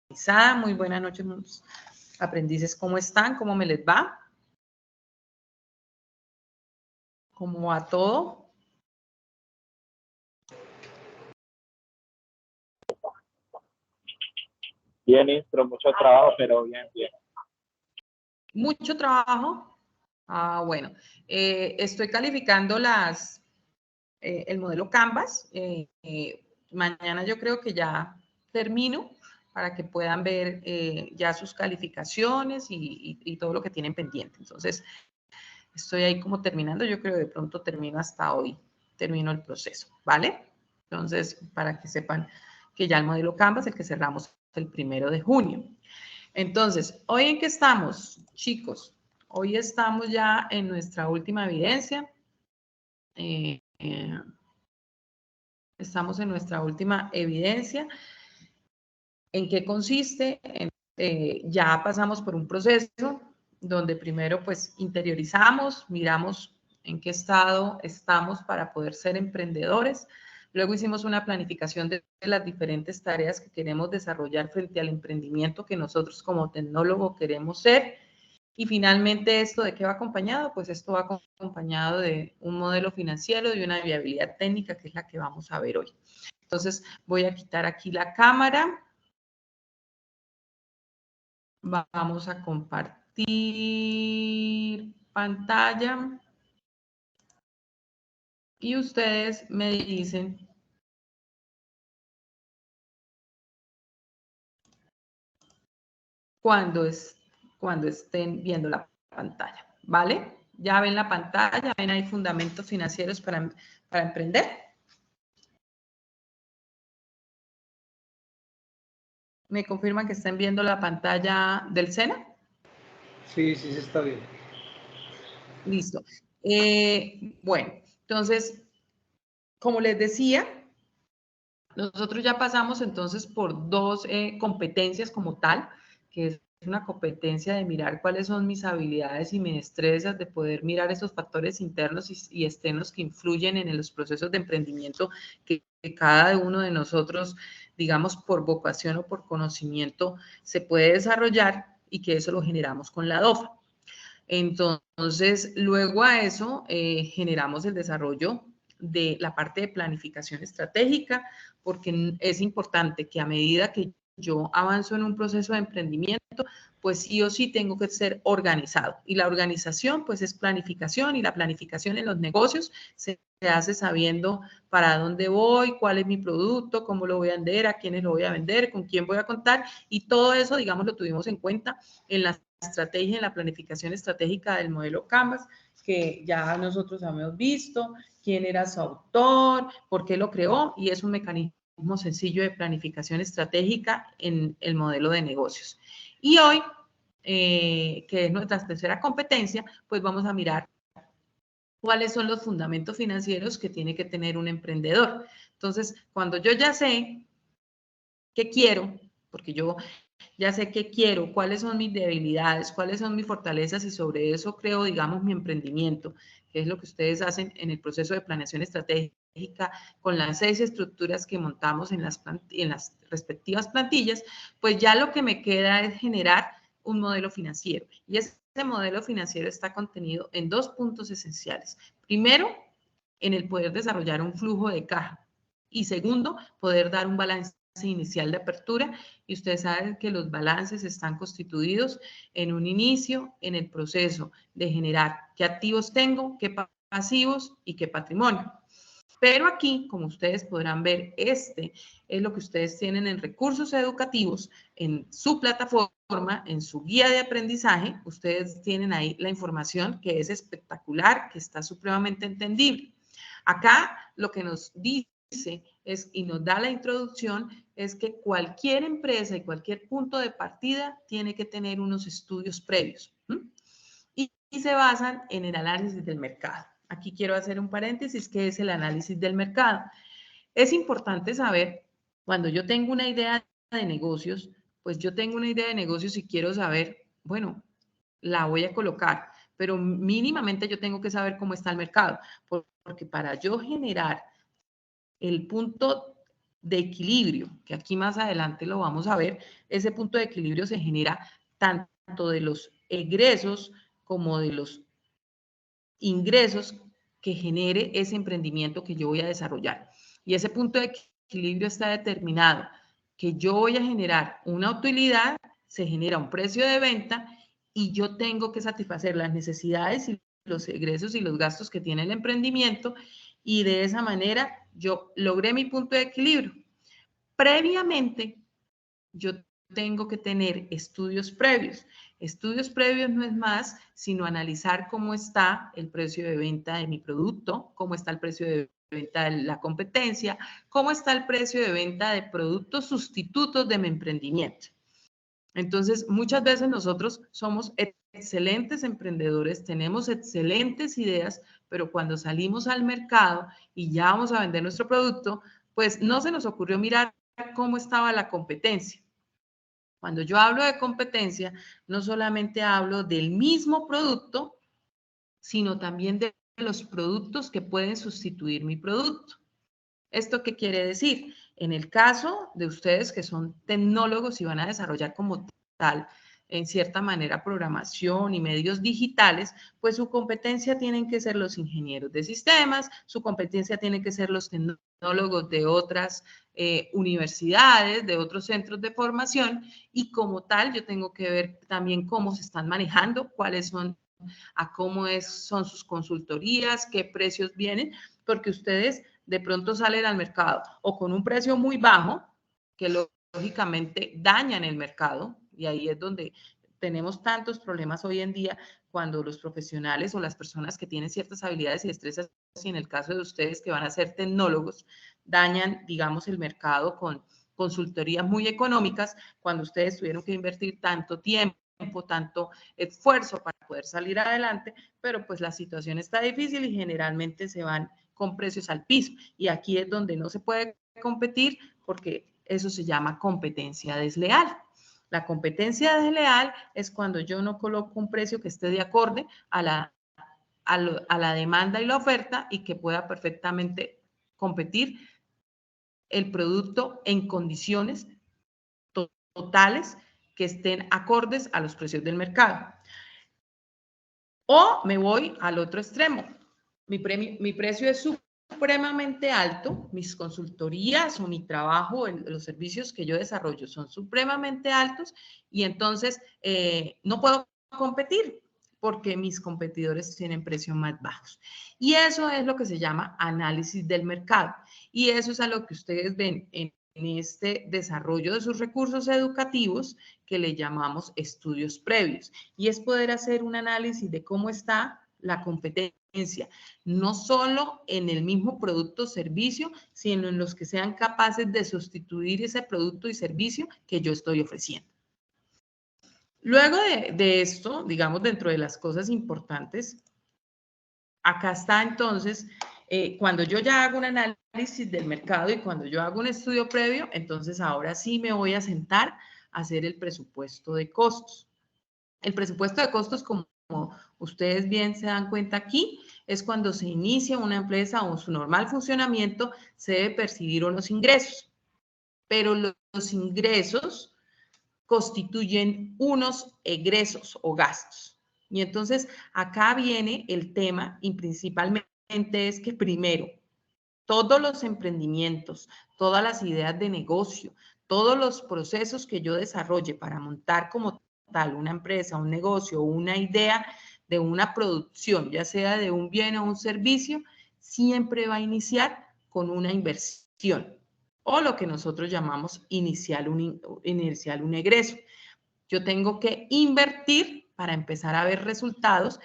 organizada. Muy buenas noches, aprendices. ¿Cómo están? ¿Cómo me les va? ¿Cómo va todo? Bien, Istro, mucho trabajo, pero bien, bien. Mucho trabajo. Ah, bueno. Estoy calificando el modelo Canvas. Mañana yo creo que ya termino para que puedan ver ya sus calificaciones y todo lo que tienen pendiente. Entonces, estoy ahí como terminando. Yo creo que de pronto termino hasta hoy. Termino el proceso, ¿vale? Entonces, para que sepan que ya el modelo Canvas, el que cerramos el 1 de junio. Entonces, ¿hoy en qué estamos, chicos? Hoy estamos ya en nuestra última evidencia. Estamos en nuestra última evidencia. ¿En qué consiste? Ya pasamos por un proceso donde primero pues interiorizamos, miramos en qué estado estamos para poder ser emprendedores. Luego hicimos una planificación de las diferentes tareas que queremos desarrollar frente al emprendimiento que nosotros como tecnólogo queremos ser. Y finalmente, ¿esto de qué va acompañado? Pues esto va acompañado de un modelo financiero y una viabilidad técnica, que es la que vamos a ver hoy. Entonces, voy a quitar aquí la cámara. Vamos a compartir pantalla. Y ustedes me dicen cuando estén viendo la pantalla, ¿vale? Ya ven la pantalla, ven ahí fundamentos financieros para emprender. ¿Me confirman que estén viendo la pantalla del SENA? Sí, sí, se está bien. Listo. Bueno, entonces, como les decía, nosotros ya pasamos entonces por dos competencias como tal, que es una competencia de mirar cuáles son mis habilidades y mis destrezas, de poder mirar esos factores internos y externos que influyen en los procesos de emprendimiento que cada uno de nosotros, digamos, por vocación o por conocimiento, se puede desarrollar y que eso lo generamos con la DOFA. Entonces, luego a eso generamos el desarrollo de la parte de planificación estratégica, porque es importante que a medida que yo avanzo en un proceso de emprendimiento, pues sí o sí tengo que ser organizado. Y la organización, pues es planificación, y la planificación en los negocios se hace sabiendo para dónde voy, cuál es mi producto, cómo lo voy a vender, a quiénes lo voy a vender, con quién voy a contar, y todo eso, digamos, lo tuvimos en cuenta en la estrategia, en la planificación estratégica del modelo Canvas, que ya nosotros hemos visto, quién era su autor, por qué lo creó, y es un mecanismo sencillo de planificación estratégica en el modelo de negocios. Y hoy, que es nuestra tercera competencia, pues vamos a mirar cuáles son los fundamentos financieros que tiene que tener un emprendedor. Entonces, cuando yo ya sé qué quiero, porque yo ya sé qué quiero, cuáles son mis debilidades, cuáles son mis fortalezas, y sobre eso creo, digamos, mi emprendimiento, que es lo que ustedes hacen en el proceso de planeación estratégica con las 6 estructuras que montamos en las respectivas plantillas. Pues ya lo que me queda es generar un modelo financiero, y ese modelo financiero está contenido en 2 puntos esenciales. Primero, en el poder desarrollar un flujo de caja, y segundo, poder dar un balance inicial de apertura, y ustedes saben que los balances están constituidos en un inicio, en el proceso de generar qué activos tengo, qué pasivos y qué patrimonio. Pero aquí, como ustedes podrán ver, este es lo que ustedes tienen en recursos educativos, en su plataforma, en su guía de aprendizaje. Ustedes tienen ahí la información, que es espectacular, que está supremamente entendible. Acá lo que nos dice y nos da la introducción es que cualquier empresa y cualquier punto de partida tiene que tener unos estudios previos, y se basan en el análisis del mercado. Aquí quiero hacer un paréntesis, que es el análisis del mercado. Es importante saber, cuando yo tengo una idea de negocios, pues yo tengo una idea de negocios y quiero saber, bueno, la voy a colocar, pero mínimamente yo tengo que saber cómo está el mercado, porque para yo generar el punto de equilibrio, que aquí más adelante lo vamos a ver. Ese punto de equilibrio se genera tanto de los egresos como de los ingresos que genere ese emprendimiento que yo voy a desarrollar. Y ese punto de equilibrio está determinado, que yo voy a generar una utilidad, se genera un precio de venta y yo tengo que satisfacer las necesidades y los egresos y los gastos que tiene el emprendimiento, y de esa manera yo logré mi punto de equilibrio. Previamente, yo tengo que tener estudios previos. Estudios previos no es más sino analizar cómo está el precio de venta de mi producto, cómo está el precio de venta de la competencia, cómo está el precio de venta de productos sustitutos de mi emprendimiento. Entonces, muchas veces nosotros somos excelentes emprendedores, tenemos excelentes ideas, pero cuando salimos al mercado y ya vamos a vender nuestro producto, pues no se nos ocurrió mirar cómo estaba la competencia. Cuando yo hablo de competencia, no solamente hablo del mismo producto, sino también de los productos que pueden sustituir mi producto. ¿Esto qué quiere decir? En el caso de ustedes que son tecnólogos y van a desarrollar como tal, en cierta manera, programación y medios digitales, pues su competencia tienen que ser los ingenieros de sistemas, su competencia tiene que ser los tecnólogos de otras universidades, de otros centros de formación, y como tal yo tengo que ver también cómo se están manejando, cuáles son, a cómo son sus consultorías, qué precios vienen, porque ustedes de pronto salen al mercado o con un precio muy bajo, que lógicamente dañan el mercado, y ahí es donde tenemos tantos problemas hoy en día cuando los profesionales o las personas que tienen ciertas habilidades y destrezas, y en el caso de ustedes que van a ser tecnólogos, dañan, digamos, el mercado con consultorías muy económicas, cuando ustedes tuvieron que invertir tanto tiempo, tanto esfuerzo para poder salir adelante, pero pues la situación está difícil y generalmente se van con precios al piso. Y aquí es donde no se puede competir, porque eso se llama competencia desleal. La competencia desleal es cuando yo no coloco un precio que esté de acorde a la demanda y la oferta y que pueda perfectamente competir el producto en condiciones totales que estén acordes a los precios del mercado. O me voy al otro extremo. Mi precio es supremamente alto, mis consultorías o mi trabajo, los servicios que yo desarrollo son supremamente altos, y entonces no puedo competir porque mis competidores tienen precios más bajos. Y eso es lo que se llama análisis del mercado. Y eso es a lo que ustedes ven en este desarrollo de sus recursos educativos, que le llamamos estudios previos. Y es poder hacer un análisis de cómo está la competencia, no solo en el mismo producto o servicio, sino en los que sean capaces de sustituir ese producto y servicio que yo estoy ofreciendo. Luego de esto, digamos, dentro de las cosas importantes, acá está entonces, cuando yo ya hago un análisis del mercado y cuando yo hago un estudio previo, entonces ahora sí me voy a sentar a hacer el presupuesto de costos. El presupuesto de costos, como ustedes bien se dan cuenta aquí, es cuando se inicia una empresa o su normal funcionamiento, se debe percibir unos ingresos, pero los ingresos constituyen unos egresos o gastos. Y entonces acá viene el tema, y principalmente es que primero, todos los emprendimientos, todas las ideas de negocio, todos los procesos que yo desarrolle para montar como tal una empresa, un negocio, una idea de una producción, ya sea de un bien o un servicio, siempre va a iniciar con una inversión, o lo que nosotros llamamos inicial un egreso. Yo tengo que invertir para empezar a ver resultados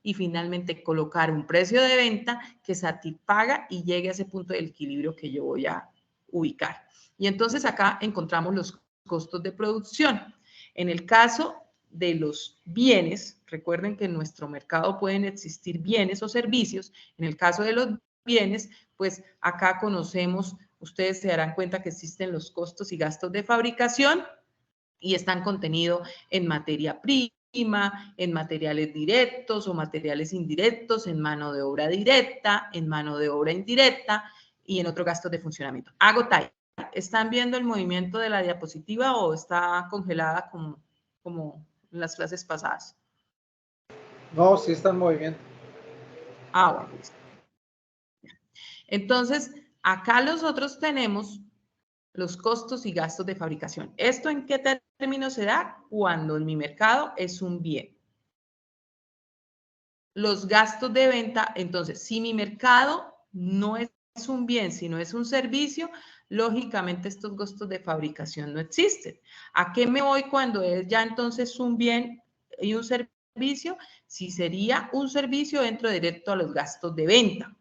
y finalmente colocar un precio de venta que satisfaga y llegue a ese punto de equilibrio que yo voy a ubicar. Y entonces acá encontramos los costos de producción. En el caso de los bienes, recuerden que en nuestro mercado pueden existir bienes o servicios. En el caso de los bienes, pues acá conocemos, ustedes se darán cuenta que existen los costos y gastos de fabricación, y están contenidos en materia prima, en materiales directos o materiales indirectos, en mano de obra directa, en mano de obra indirecta y en otros gastos de funcionamiento. Hago type. ¿Están viendo el movimiento de la diapositiva o está congelada como en las clases pasadas? No, sí está en movimiento. Ah, bueno, listo. Entonces, acá nosotros tenemos los costos y gastos de fabricación. ¿Esto en qué términos se da? Cuando en mi mercado es un bien. Los gastos de venta, entonces, si mi mercado no es un bien, sino es un servicio, lógicamente estos costos de fabricación no existen. ¿A qué me voy cuando es ya entonces un bien y un servicio? Si sería un servicio, entro directo a los gastos de venta,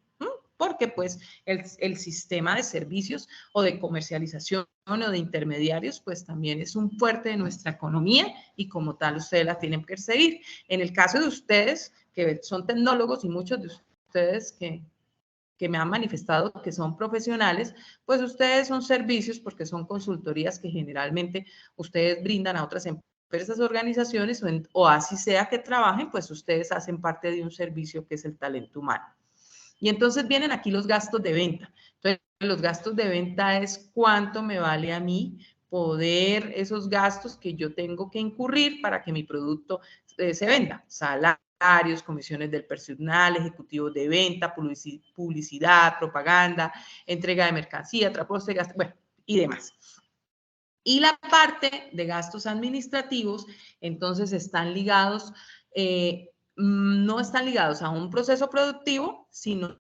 porque pues el sistema de servicios o de comercialización o de intermediarios pues también es un fuerte de nuestra economía y como tal ustedes la tienen que seguir. En el caso de ustedes, que son tecnólogos y muchos de ustedes que me han manifestado que son profesionales, pues ustedes son servicios porque son consultorías que generalmente ustedes brindan a otras empresas, organizaciones o así sea que trabajen, pues ustedes hacen parte de un servicio que es el talento humano. Y entonces vienen aquí los gastos de venta. Entonces, los gastos de venta es cuánto me vale a mí poder esos gastos que yo tengo que incurrir para que mi producto se venda. Salarios, comisiones del personal, ejecutivos de venta, publicidad, propaganda, entrega de mercancía, transporte, gasto, bueno, y demás. Y la parte de gastos administrativos, entonces están ligados, no están ligados a un proceso productivo, sino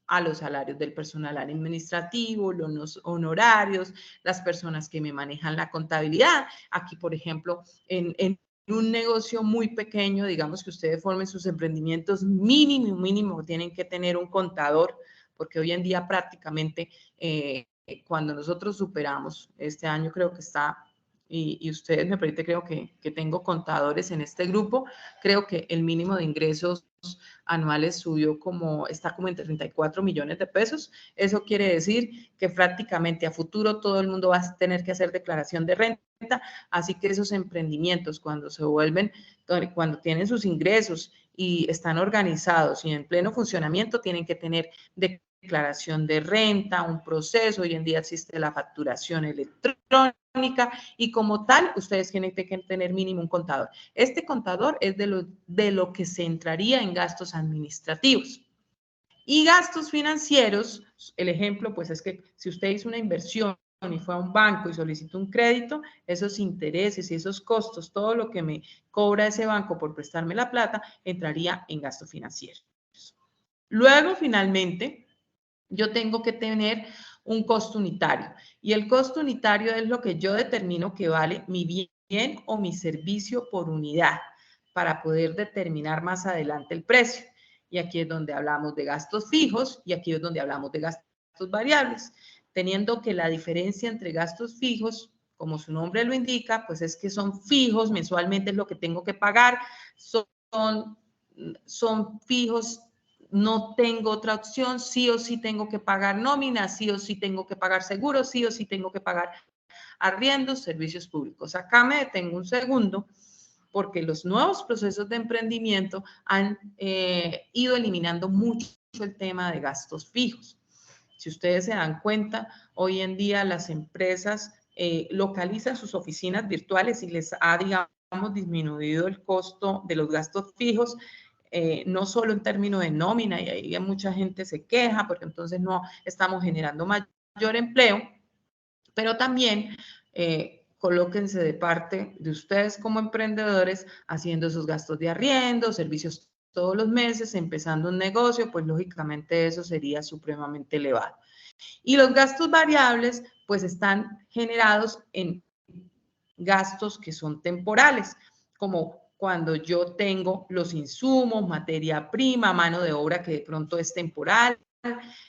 a los salarios del personal administrativo, los honorarios, las personas que me manejan la contabilidad. Aquí, por ejemplo, en un negocio muy pequeño, digamos que ustedes formen sus emprendimientos, mínimo, tienen que tener un contador, porque hoy en día prácticamente cuando nosotros superamos, este año creo que está, y ustedes me permiten, creo que tengo contadores en este grupo, creo que el mínimo de ingresos anuales subió está como en 34 millones de pesos. Eso quiere decir que prácticamente a futuro todo el mundo va a tener que hacer declaración de renta, así que esos emprendimientos cuando tienen sus ingresos y están organizados y en pleno funcionamiento, tienen que tener declaración de renta, un proceso. Hoy en día existe la facturación electrónica y como tal, ustedes tienen que tener mínimo un contador. Este contador es de lo que se entraría en gastos administrativos. Y gastos financieros, el ejemplo, pues es que si usted hizo una inversión y fue a un banco y solicitó un crédito, esos intereses y esos costos, todo lo que me cobra ese banco por prestarme la plata, entraría en gastos financieros. Luego, finalmente, yo tengo que tener un costo unitario. Y el costo unitario es lo que yo determino que vale mi bien o mi servicio por unidad para poder determinar más adelante el precio. Y aquí es donde hablamos de gastos fijos y aquí es donde hablamos de gastos variables, teniendo que la diferencia entre gastos fijos, como su nombre lo indica, pues es que son fijos, mensualmente es lo que tengo que pagar, son fijos, no tengo otra opción, sí o sí tengo que pagar nómina, sí o sí tengo que pagar seguros, sí o sí tengo que pagar arriendos, servicios públicos. Acá me detengo un segundo porque los nuevos procesos de emprendimiento han ido eliminando mucho el tema de gastos fijos. Si ustedes se dan cuenta, hoy en día las empresas localizan sus oficinas virtuales y les ha, digamos, disminuido el costo de los gastos fijos, no solo en términos de nómina, y ahí mucha gente se queja porque entonces no estamos generando mayor empleo, pero también colóquense de parte de ustedes como emprendedores haciendo esos gastos de arriendo, servicios todos los meses, empezando un negocio, pues lógicamente eso sería supremamente elevado. Y los gastos variables, pues están generados en gastos que son temporales, como cuando yo tengo los insumos, materia prima, mano de obra que de pronto es temporal,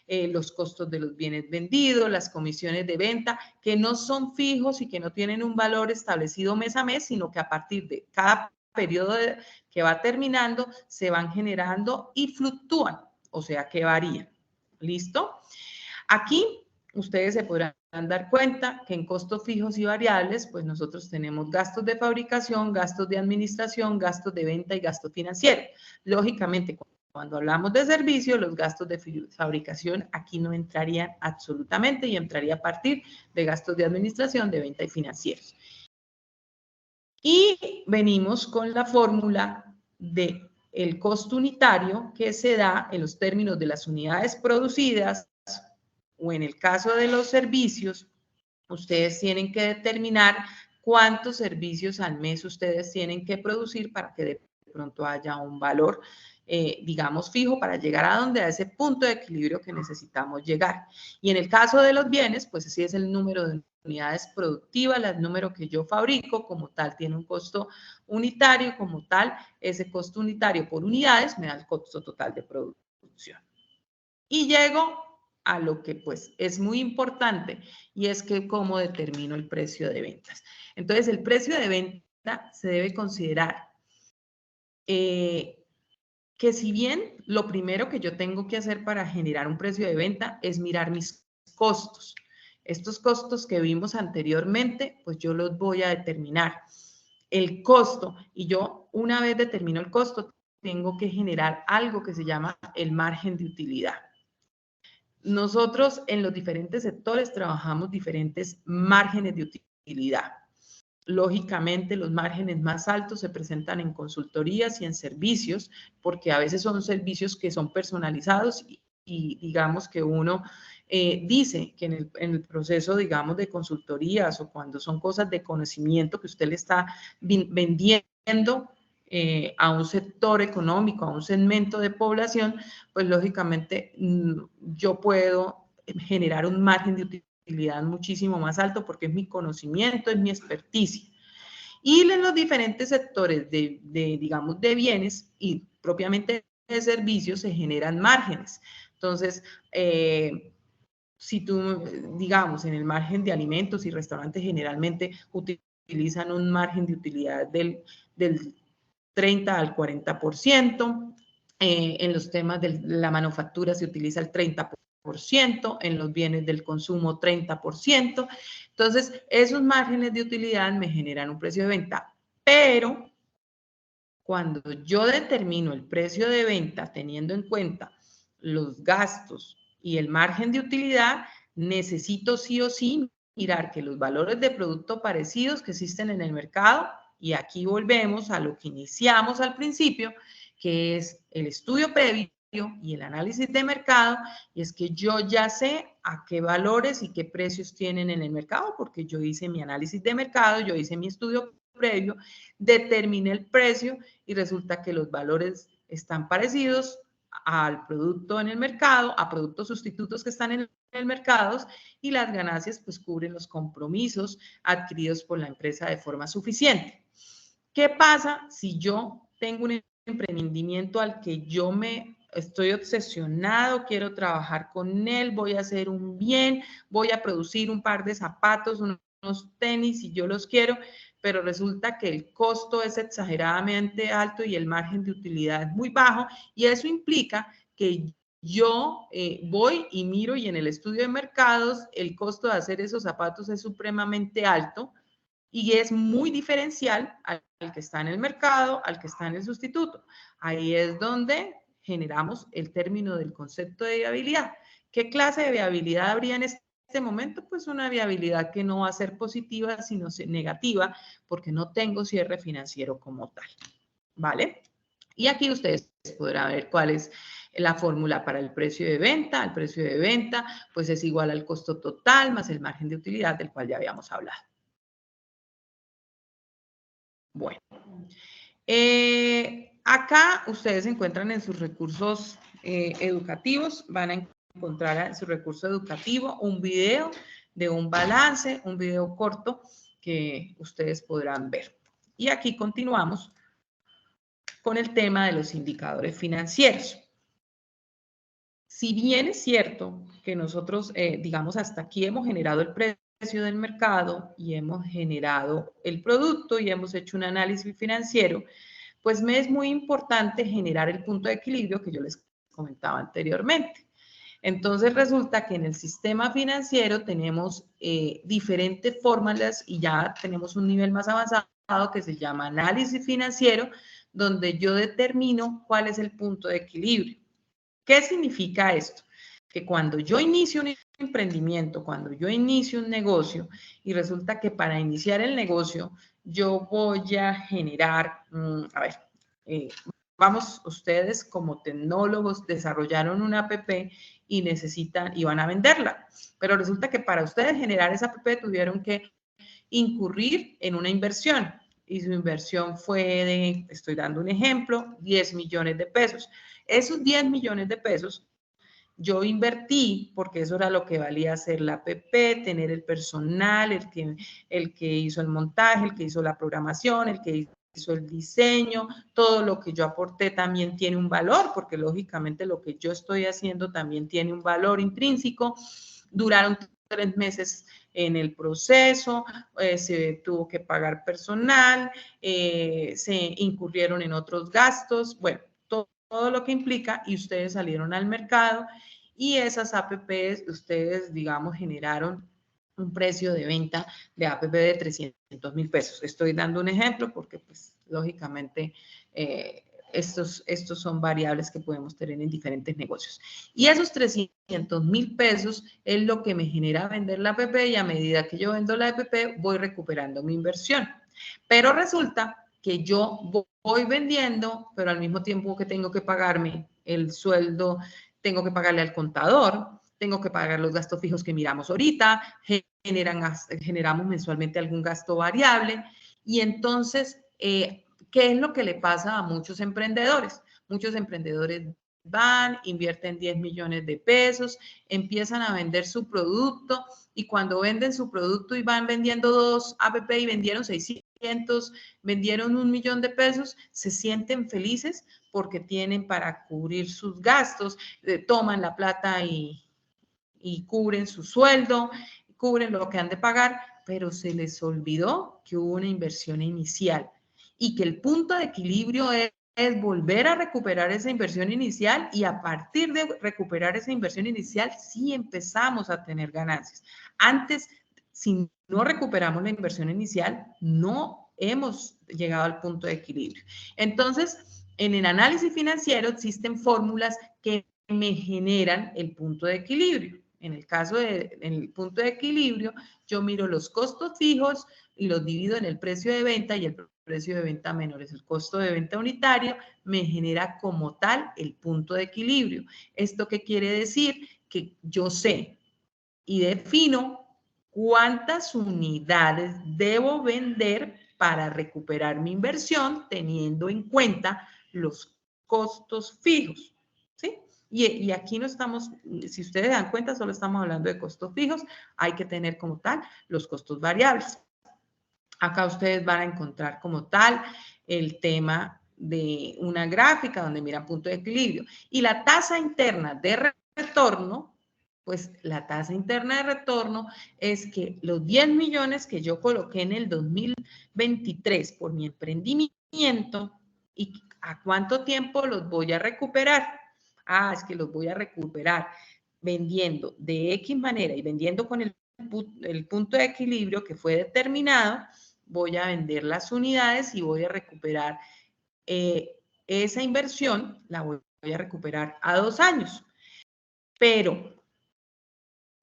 los costos de los bienes vendidos, las comisiones de venta, que no son fijos y que no tienen un valor establecido mes a mes, sino que a partir de cada periodo que va terminando, se van generando y fluctúan, o sea que varían. ¿Listo? Aquí ustedes se podrán dar cuenta que en costos fijos y variables, pues nosotros tenemos gastos de fabricación, gastos de administración, gastos de venta y gastos financieros. Lógicamente, Cuando hablamos de servicio, los gastos de fabricación aquí no entrarían absolutamente y entraría a partir de gastos de administración, de venta y financieros. Y venimos con la fórmula de el costo unitario que se da en los términos de las unidades producidas o en el caso de los servicios, ustedes tienen que determinar cuántos servicios al mes ustedes tienen que producir para que de pronto haya un valor, digamos, fijo para llegar a ese punto de equilibrio que necesitamos llegar. Y en el caso de los bienes, pues ese es el número de unidades productivas, el número que yo fabrico, como tal tiene un costo unitario, como tal, ese costo unitario por unidades me da el costo total de producción. Y llego a lo que pues es muy importante y es que cómo determino el precio de ventas. Entonces, el precio de venta se debe considerar que si bien lo primero que yo tengo que hacer para generar un precio de venta es mirar mis costos. Estos costos que vimos anteriormente, pues yo los voy a determinar. El costo, y yo una vez determino el costo, tengo que generar algo que se llama el margen de utilidad. Nosotros en los diferentes sectores trabajamos diferentes márgenes de utilidad. Lógicamente, los márgenes más altos se presentan en consultorías y en servicios, porque a veces son servicios que son personalizados y digamos que uno dice que en el proceso, digamos, de consultorías o cuando son cosas de conocimiento que usted le está vendiendo a un sector económico, a un segmento de población, pues lógicamente yo puedo generar un margen de utilidad muchísimo más alto porque es mi conocimiento, es mi experticia. Y en los diferentes sectores digamos, de bienes y propiamente de servicios se generan márgenes. Entonces, si tú, digamos, en el margen de alimentos y restaurantes generalmente utilizan un margen de utilidad del 30 al 40%, en los temas de la manufactura se utiliza el 30%, en los bienes del consumo 30%. Entonces, esos márgenes de utilidad me generan un precio de venta, pero cuando yo determino el precio de venta teniendo en cuenta los gastos y el margen de utilidad, necesito sí o sí mirar que los valores de producto parecidos que existen en el mercado, y aquí volvemos a lo que iniciamos al principio, que es el estudio previo y el análisis de mercado, y es que yo ya sé a qué valores y qué precios tienen en el mercado, porque yo hice mi análisis de mercado, yo hice mi estudio previo, determiné el precio y resulta que los valores están parecidos al producto en el mercado, a productos sustitutos que están en el mercado y las ganancias pues cubren los compromisos adquiridos por la empresa de forma suficiente. ¿Qué pasa si yo tengo un emprendimiento al que yo me estoy obsesionado, quiero trabajar con él, voy a hacer un bien, voy a producir un par de zapatos, unos tenis y yo los quiero, pero resulta que el costo es exageradamente alto y el margen de utilidad es muy bajo y eso implica que yo voy y miro y en el estudio de mercados el costo de hacer esos zapatos es supremamente alto y es muy diferencial al que está en el mercado, al que está en el sustituto. Ahí es donde generamos el término del concepto de viabilidad. ¿Qué clase de viabilidad habría en este momento? Pues una viabilidad que no va a ser positiva, sino negativa, porque no tengo cierre financiero como tal. ¿Vale? Y aquí ustedes podrán ver cuál es la fórmula para el precio de venta. El precio de venta, pues es igual al costo total más el margen de utilidad del cual ya habíamos hablado. Bueno, acá ustedes encuentran en sus recursos educativos, van a encontrar en su recurso educativo un video de un balance, un video corto que ustedes podrán ver. Y aquí continuamos con el tema de los indicadores financieros. Si bien es cierto que nosotros, digamos, hasta aquí hemos generado el precio del mercado y hemos generado el producto y hemos hecho un análisis financiero, pues me es muy importante generar el punto de equilibrio que yo les comentaba anteriormente. Entonces resulta que en el sistema financiero tenemos diferentes fórmulas y ya tenemos un nivel más avanzado que se llama análisis financiero, donde yo determino cuál es el punto de equilibrio. ¿Qué significa esto? Que cuando yo inicio un emprendimiento, cuando yo inicio un negocio y resulta que para iniciar el negocio yo voy a generar, vamos, ustedes como tecnólogos desarrollaron una app y necesitan, y van a venderla, pero resulta que para ustedes generar esa app tuvieron que incurrir en una inversión y su inversión fue de, estoy dando un ejemplo, 10 millones de pesos. Esos 10 millones de pesos yo invertí, porque eso era lo que valía hacer la app, tener el personal, el que hizo el montaje, el que hizo la programación, el que hizo el diseño, todo lo que yo aporté también tiene un valor, porque lógicamente lo que yo estoy haciendo también tiene un valor intrínseco. Duraron 3 meses en el proceso, se tuvo que pagar personal, se incurrieron en otros gastos, bueno, todo lo que implica, y ustedes salieron al mercado y esas APPs, ustedes, digamos, generaron un precio de venta de APP de 300,000 pesos. Estoy dando un ejemplo porque, pues, lógicamente, estos son variables que podemos tener en diferentes negocios. Y esos 300,000 pesos es lo que me genera vender la APP y a medida que yo vendo la APP voy recuperando mi inversión. Pero resulta que yo voy vendiendo, pero al mismo tiempo que tengo que pagarme el sueldo, tengo que pagarle al contador, tengo que pagar los gastos fijos que miramos ahorita, generamos mensualmente algún gasto variable y entonces, ¿qué es lo que le pasa a muchos emprendedores? Muchos emprendedores van, invierten 10 millones de pesos, empiezan a vender su producto y cuando venden su producto y van vendiendo 2 APP y vendieron 600, vendieron 1 millón de pesos, se sienten felices porque tienen para cubrir sus gastos, toman la plata y cubren su sueldo, cubren lo que han de pagar, pero se les olvidó que hubo una inversión inicial y que el punto de equilibrio es volver a recuperar esa inversión inicial y a partir de recuperar esa inversión inicial sí empezamos a tener ganancias. Antes, si no recuperamos la inversión inicial, no hemos llegado al punto de equilibrio. Entonces, en el análisis financiero existen fórmulas que me generan el punto de equilibrio. En el caso del punto de equilibrio, yo miro los costos fijos y los divido en el precio de venta y el precio de venta menor es el costo de venta unitario, me genera como tal el punto de equilibrio. ¿Esto qué quiere decir? Que yo sé y defino cuántas unidades debo vender para recuperar mi inversión teniendo en cuenta los costos fijos, ¿sí? Y aquí no estamos, si ustedes dan cuenta, solo estamos hablando de costos fijos, hay que tener como tal los costos variables. Acá ustedes van a encontrar como tal el tema de una gráfica donde miran punto de equilibrio. Y la tasa interna de retorno, pues la tasa interna de retorno es que los 10 millones que yo coloqué en el 2023 por mi emprendimiento, ¿y a cuánto tiempo los voy a recuperar? Ah, es que los voy a recuperar vendiendo de X manera y vendiendo con el punto de equilibrio que fue determinado, voy a vender las unidades y voy a recuperar esa inversión, la voy a recuperar a 2 años. Pero,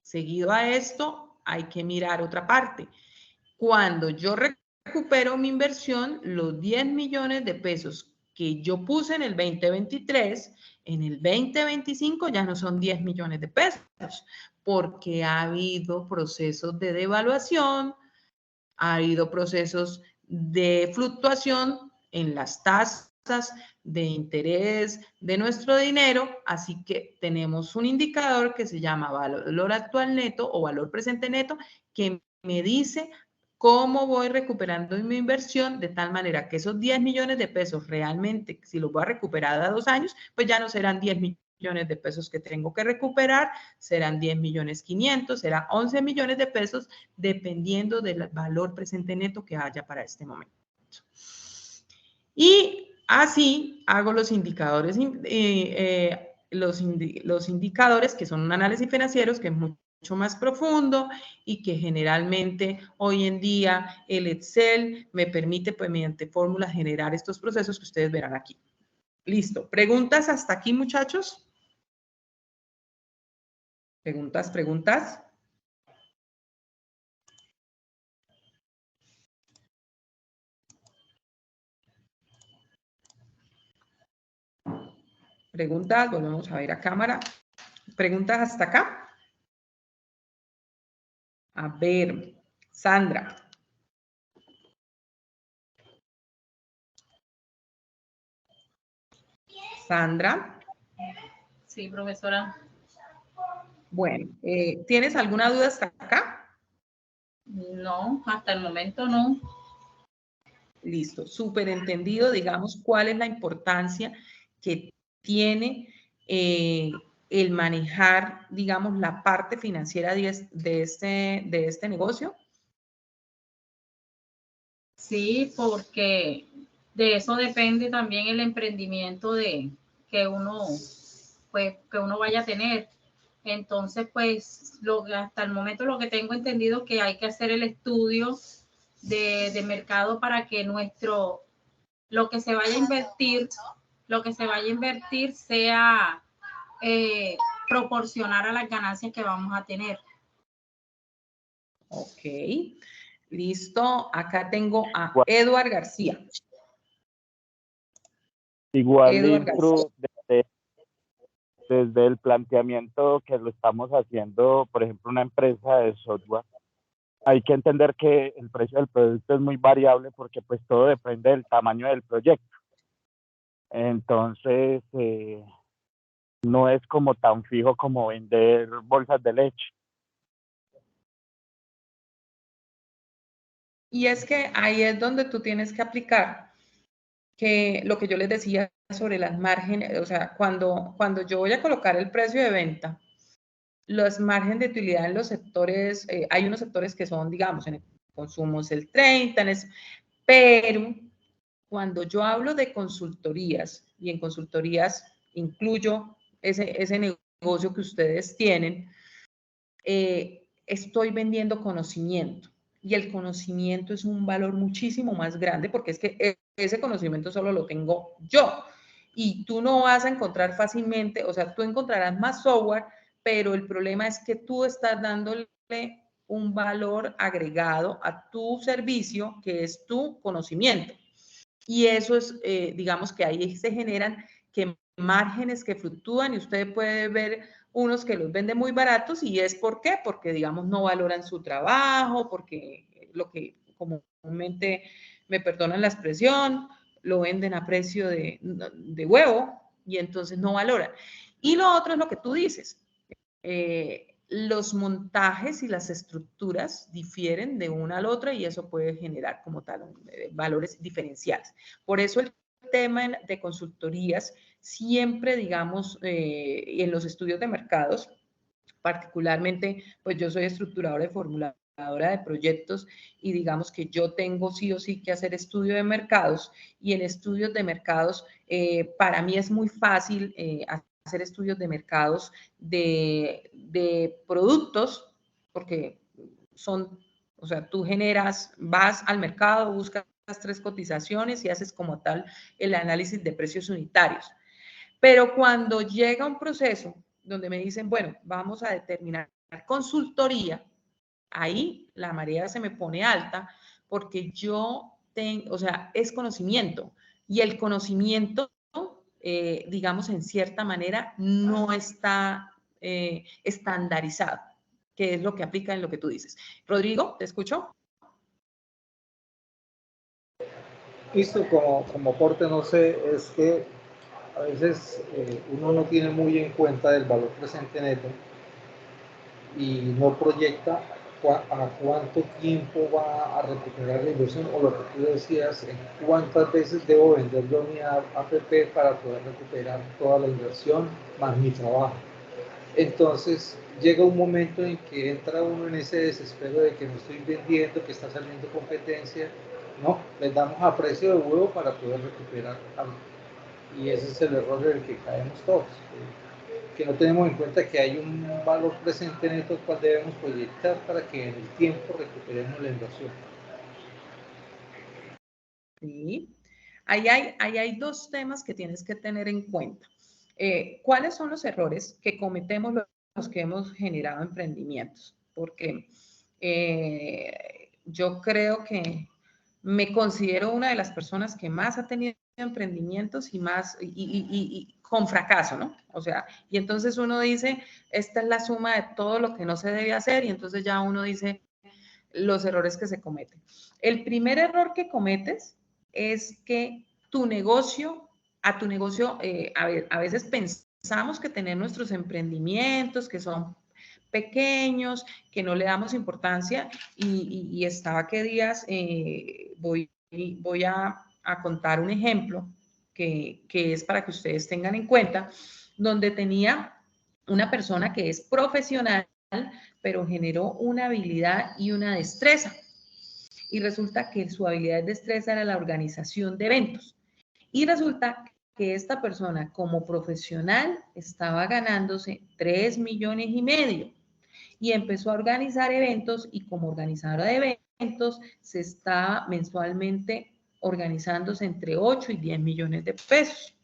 seguido a esto, hay que mirar otra parte. Cuando yo recupero mi inversión, los 10 millones de pesos que yo puse en el 2023, en el 2025 ya no son 10 millones de pesos, porque ha habido procesos de devaluación, ha habido procesos de fluctuación en las tasas de interés de nuestro dinero, así que tenemos un indicador que se llama valor actual neto o valor presente neto, que me dice cómo voy recuperando mi inversión de tal manera que esos 10 millones de pesos realmente, si los voy a recuperar a 2 años, pues ya no serán 10 millones de pesos que tengo que recuperar, serán 10 millones 500, serán 11 millones de pesos, dependiendo del valor presente neto que haya para este momento. Y así hago los indicadores, los indicadores que son un análisis financiero, que es mucho mucho más profundo y que generalmente hoy en día el Excel me permite, pues mediante fórmulas, generar estos procesos que ustedes verán aquí. Listo. ¿Preguntas hasta aquí, muchachos? ¿Preguntas, preguntas? Preguntas, volvemos a ver a cámara. ¿Preguntas hasta acá? A ver, Sandra. Sandra. Sí, profesora. Bueno, ¿tienes alguna duda hasta acá? No, hasta el momento no. Listo, súper entendido, digamos, cuál es la importancia que tiene el manejar, digamos, la parte financiera de este negocio. Sí, porque de eso depende también el emprendimiento que uno vaya a tener. Entonces, pues, hasta el momento lo que tengo entendido es que hay que hacer el estudio de mercado para que lo que se vaya a invertir sea proporcionar a las ganancias que vamos a tener. Ok, listo. Acá tengo a Eduard García. Igual, Eduard García. desde el planteamiento que lo estamos haciendo, por ejemplo, una empresa de software, hay que entender que el precio del producto es muy variable porque pues todo depende del tamaño del proyecto. Entonces, no es como tan fijo como vender bolsas de leche. Y es que ahí es donde tú tienes que aplicar que lo que yo les decía sobre las márgenes, o sea, cuando yo voy a colocar el precio de venta, los márgenes de utilidad en los sectores, hay unos sectores que son, digamos, en el consumo es el 30, pero cuando yo hablo de consultorías, y en consultorías incluyo ese negocio que ustedes tienen, estoy vendiendo conocimiento. Y el conocimiento es un valor muchísimo más grande porque es que ese conocimiento solo lo tengo yo. Y tú no vas a encontrar fácilmente, o sea, tú encontrarás más software, pero el problema es que tú estás dándole un valor agregado a tu servicio, que es tu conocimiento. Y eso es, digamos que ahí se generan que márgenes que fluctúan y usted puede ver unos que los venden muy baratos y es ¿por qué? Porque, digamos, no valoran su trabajo, porque lo que comúnmente, me perdonan la expresión, lo venden a precio de huevo y entonces no valoran. Y lo otro es lo que tú dices. Los montajes y las estructuras difieren de una a la otra y eso puede generar como tal valores diferenciales. Por eso el tema de consultorías siempre, digamos, en los estudios de mercados, particularmente, pues yo soy estructuradora y formuladora de proyectos y digamos que yo tengo sí o sí que hacer estudio de mercados y en estudios de mercados para mí es muy fácil hacer estudios de mercados de productos porque son, o sea, tú vas al mercado, buscas 3 cotizaciones y haces como tal el análisis de precios unitarios. Pero cuando llega un proceso donde me dicen, bueno, vamos a determinar consultoría, ahí la marea se me pone alta porque yo tengo, o sea, es conocimiento y el conocimiento, digamos, en cierta manera no está estandarizado, que es lo que aplica en lo que tú dices. Rodrigo, ¿te escucho? Listo, como aporte, no sé, es que a veces uno no tiene muy en cuenta el valor presente neto y no proyecta a cuánto tiempo va a recuperar la inversión o lo que tú decías, cuántas veces debo vender la unidad APP para poder recuperar toda la inversión más mi trabajo. Entonces llega un momento en que entra uno en ese desespero de que no estoy vendiendo, que está saliendo competencia. No, vendamos a precio de huevo para poder recuperar algo. Y ese es el error en el que caemos todos. que no tenemos en cuenta que hay un valor presente neto cual debemos proyectar para que en el tiempo recuperemos la inversión. Sí. Ahí hay dos temas que tienes que tener en cuenta. ¿Cuáles son los errores que cometemos los que hemos generado emprendimientos? Porque yo creo que me considero una de las personas que más ha tenido emprendimientos y más y con fracaso, ¿no? O sea, y entonces uno dice, esta es la suma de todo lo que no se debe hacer y entonces ya uno dice los errores que se cometen. El primer error que cometes es que a tu negocio, a veces pensamos que tener nuestros emprendimientos, que son pequeños, que no le damos importancia, y estaba que días, voy a contar un ejemplo que es para que ustedes tengan en cuenta, donde tenía una persona que es profesional, pero generó una habilidad y una destreza. Y resulta que su habilidad y destreza era la organización de eventos. Y resulta que esta persona como profesional estaba ganándose 3,5 millones y empezó a organizar eventos y como organizadora de eventos se está mensualmente organizándose entre 8 y 10 millones de pesos.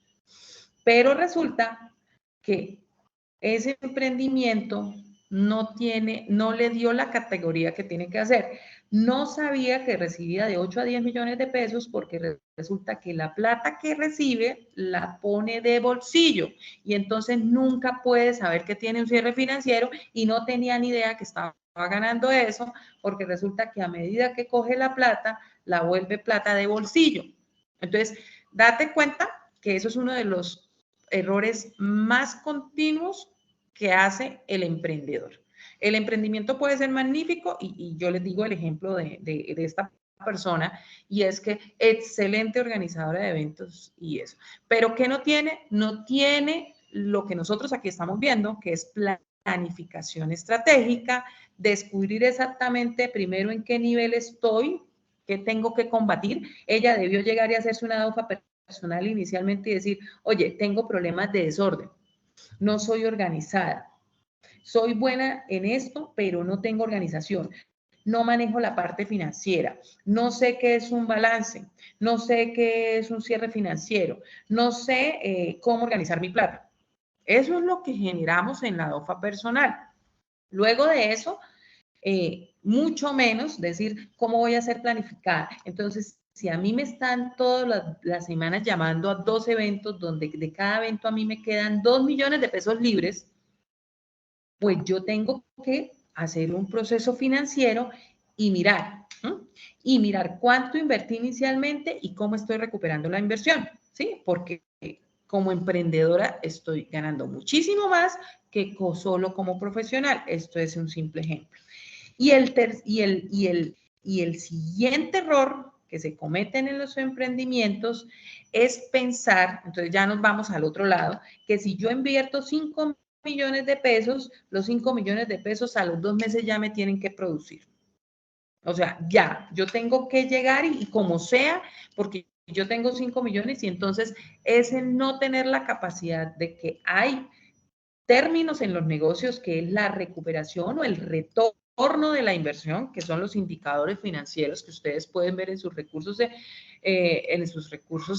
Pero resulta que ese emprendimiento no le dio la categoría que tiene que hacer. No sabía que recibía de 8 a 10 millones de pesos porque resulta que la plata que recibe la pone de bolsillo y entonces nunca puede saber que tiene un cierre financiero y no tenía ni idea que estaba ganando eso porque resulta que a medida que coge la plata, la vuelve plata de bolsillo. Entonces, date cuenta que eso es uno de los errores más continuos que hace el emprendedor. El emprendimiento puede ser magnífico y yo les digo el ejemplo de esta persona y es que excelente organizadora de eventos y eso. Pero ¿qué no tiene? No tiene lo que nosotros aquí estamos viendo, que es planificación estratégica, descubrir exactamente primero en qué nivel estoy, qué tengo que combatir. Ella debió llegar y hacerse una DOFA personal inicialmente y decir, oye, tengo problemas de desorden, no soy organizada, soy buena en esto, pero no tengo organización, no manejo la parte financiera, no sé qué es un balance, no sé qué es un cierre financiero, no sé cómo organizar mi plata. Eso es lo que generamos en la DOFA personal. Luego de eso, mucho menos decir cómo voy a ser planificada. Entonces, si a mí me están todas las semanas llamando a 2 eventos, donde de cada evento a mí me quedan 2 millones de pesos libres, pues yo tengo que hacer un proceso financiero y mirar, y mirar cuánto invertí inicialmente y cómo estoy recuperando la inversión, ¿sí? Porque como emprendedora estoy ganando muchísimo más que solo como profesional. Esto es un simple ejemplo. Y el siguiente error que se cometen en los emprendimientos es pensar, entonces ya nos vamos al otro lado, que si yo invierto 5 millones de pesos, los 5 millones de pesos a los 2 meses ya me tienen que producir. O sea, ya, yo tengo que llegar y como sea, porque yo tengo 5 millones y entonces ese no tener la capacidad de que hay términos en los negocios que es la recuperación o el retorno de la inversión, que son los indicadores financieros que ustedes pueden ver en sus recursos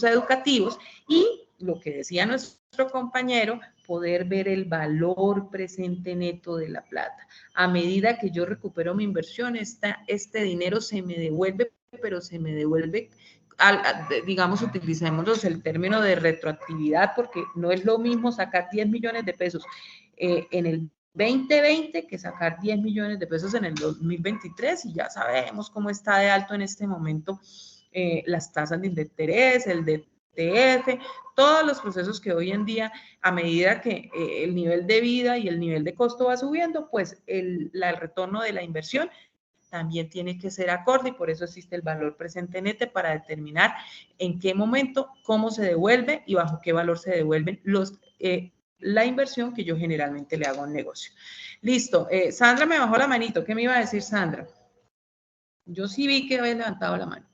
educativos, y lo que decía nuestro compañero, poder ver el valor presente neto de la plata. A medida que yo recupero mi inversión, este dinero se me devuelve, pero se me devuelve, digamos, utilicemos el término de retroactividad, porque no es lo mismo sacar 10 millones de pesos en el 2020 que sacar 10 millones de pesos en el 2023, y ya sabemos cómo está de alto en este momento las tasas de interés, el DTF, todos los procesos que hoy en día, a medida que el nivel de vida y el nivel de costo va subiendo, pues el retorno de la inversión también tiene que ser acorde, y por eso existe el valor presente neto para determinar en qué momento, cómo se devuelve y bajo qué valor se devuelven la inversión que yo generalmente le hago a un negocio. Listo. Sandra me bajó la manito. ¿Qué me iba a decir Sandra? Yo sí vi que había levantado la mano.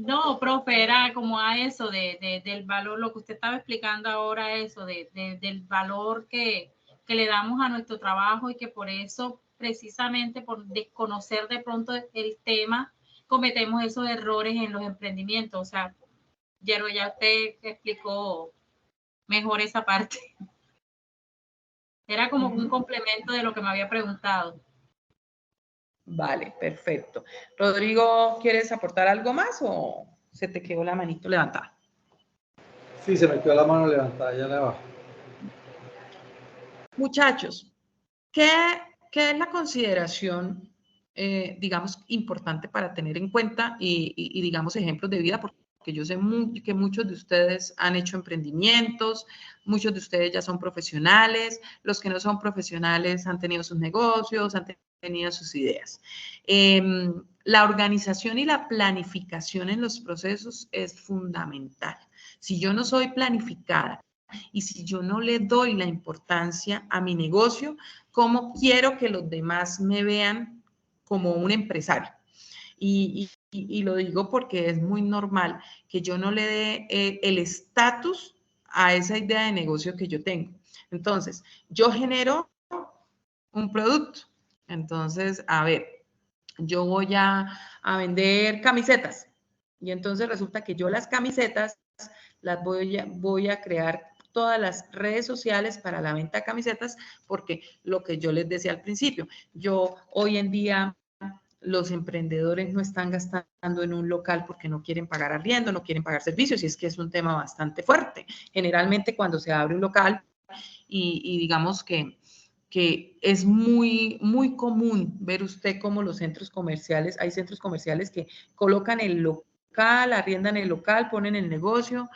No, profe, era como a eso del valor, lo que usted estaba explicando ahora, eso del valor que le damos a nuestro trabajo y que por eso, precisamente por desconocer de pronto el tema, cometemos esos errores en los emprendimientos. O sea, ya usted explicó mejor esa parte. Era como un complemento de lo que me había preguntado. Vale, perfecto. Rodrigo, ¿quieres aportar algo más o se te quedó la manito levantada? Sí, se me quedó la mano levantada, ya la bajo. Muchachos, ¿qué es la consideración, digamos, importante para tener en cuenta y digamos, ejemplos de vida? Porque yo sé que muchos de ustedes han hecho emprendimientos, muchos de ustedes ya son profesionales, los que no son profesionales han tenido sus negocios, han tenido sus ideas. La organización y la planificación en los procesos es fundamental. Si yo no soy planificada y si yo no le doy la importancia a mi negocio, ¿cómo quiero que los demás me vean como un empresario? Y lo digo porque es muy normal que yo no le dé el estatus a esa idea de negocio que yo tengo. Entonces, yo genero un producto. Entonces, a ver, yo voy a vender camisetas. Y entonces resulta que yo las camisetas las voy a crear todas las redes sociales para la venta de camisetas, porque lo que yo les decía al principio, yo hoy en día los emprendedores no están gastando en un local porque no quieren pagar arriendo, no quieren pagar servicios, y es que es un tema bastante fuerte. Generalmente cuando se abre un local y digamos que es muy común ver usted como los centros comerciales, hay centros comerciales que colocan el local, arriendan el local, ponen el negocio,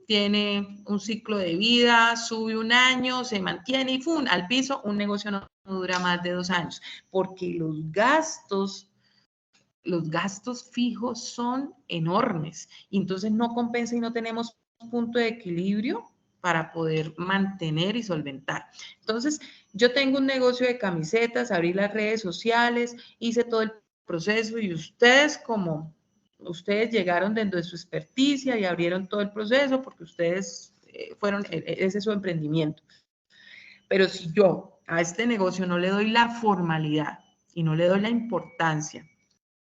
tiene un ciclo de vida, sube un año, se mantiene y ¡fum! Al piso, un negocio no dura más de 2 años, porque los gastos fijos son enormes y entonces no compensa y no tenemos un punto de equilibrio para poder mantener y solventar. Entonces, yo tengo un negocio de camisetas, abrí las redes sociales, hice todo el proceso y ustedes llegaron dentro de su experticia y abrieron todo el proceso porque ustedes ese es su emprendimiento. Pero si yo a este negocio no le doy la formalidad y no le doy la importancia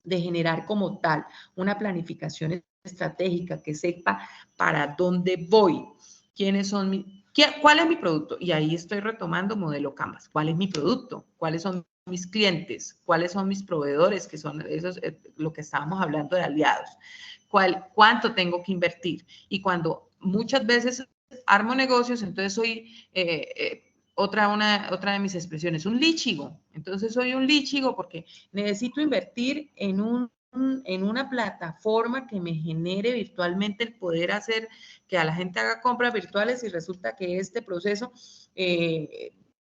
de generar como tal una planificación estratégica que sepa para dónde voy, cuál es mi producto. Y ahí estoy retomando modelo Canvas. ¿Cuál es mi producto? ¿Cuáles son mis clientes? ¿Cuáles son mis proveedores? Que son esos, lo que estábamos hablando de aliados. ¿Cuánto tengo que invertir? Y cuando muchas veces armo negocios, entonces soy... otra de mis expresiones, un líchigo. Entonces soy un líchigo porque necesito invertir en una plataforma que me genere virtualmente el poder hacer que a la gente haga compras virtuales y resulta que este proceso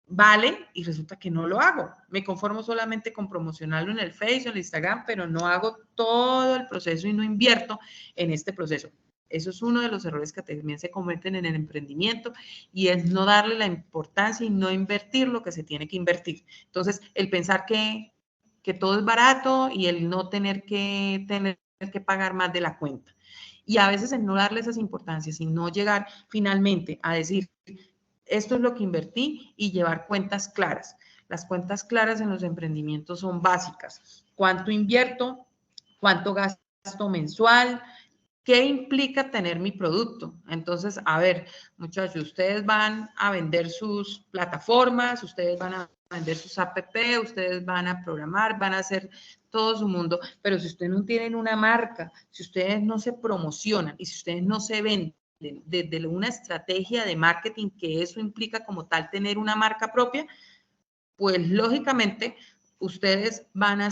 vale y resulta que no lo hago. Me conformo solamente con promocionarlo en el Facebook, en el Instagram, pero no hago todo el proceso y no invierto en este proceso. Eso es uno de los errores que también se cometen en el emprendimiento y es no darle la importancia y no invertir lo que se tiene que invertir. Entonces, el pensar que todo es barato y el no tener que pagar más de la cuenta. Y a veces el no darle esas importancias y no llegar finalmente a decir, esto es lo que invertí y llevar cuentas claras. Las cuentas claras en los emprendimientos son básicas. ¿Cuánto invierto? ¿Cuánto gasto mensual? ¿Qué implica tener mi producto? Entonces, a ver, muchachos, ustedes van a vender sus plataformas, ustedes van a vender sus app, ustedes van a programar, van a hacer todo su mundo, pero si ustedes no tienen una marca, si ustedes no se promocionan y si ustedes no se venden desde una estrategia de marketing, que eso implica como tal tener una marca propia, pues lógicamente ustedes van a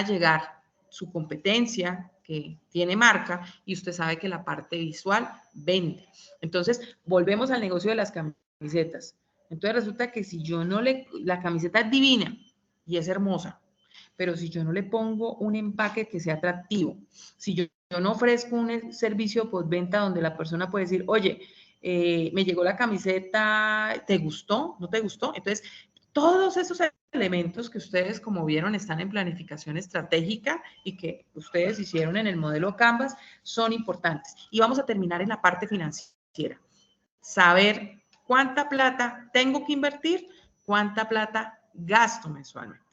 llegar su competencia, que tiene marca, y usted sabe que la parte visual vende. Entonces, volvemos al negocio de las camisetas. Entonces, resulta que si yo no la camiseta es divina y es hermosa, pero si yo no le pongo un empaque que sea atractivo, si yo no ofrezco un servicio postventa donde la persona puede decir, oye, me llegó la camiseta, ¿te gustó? ¿No te gustó? Entonces, todos esos elementos que ustedes, como vieron, están en planificación estratégica y que ustedes hicieron en el modelo Canvas son importantes. Y vamos a terminar en la parte financiera. Saber cuánta plata tengo que invertir, cuánta plata gasto mensualmente.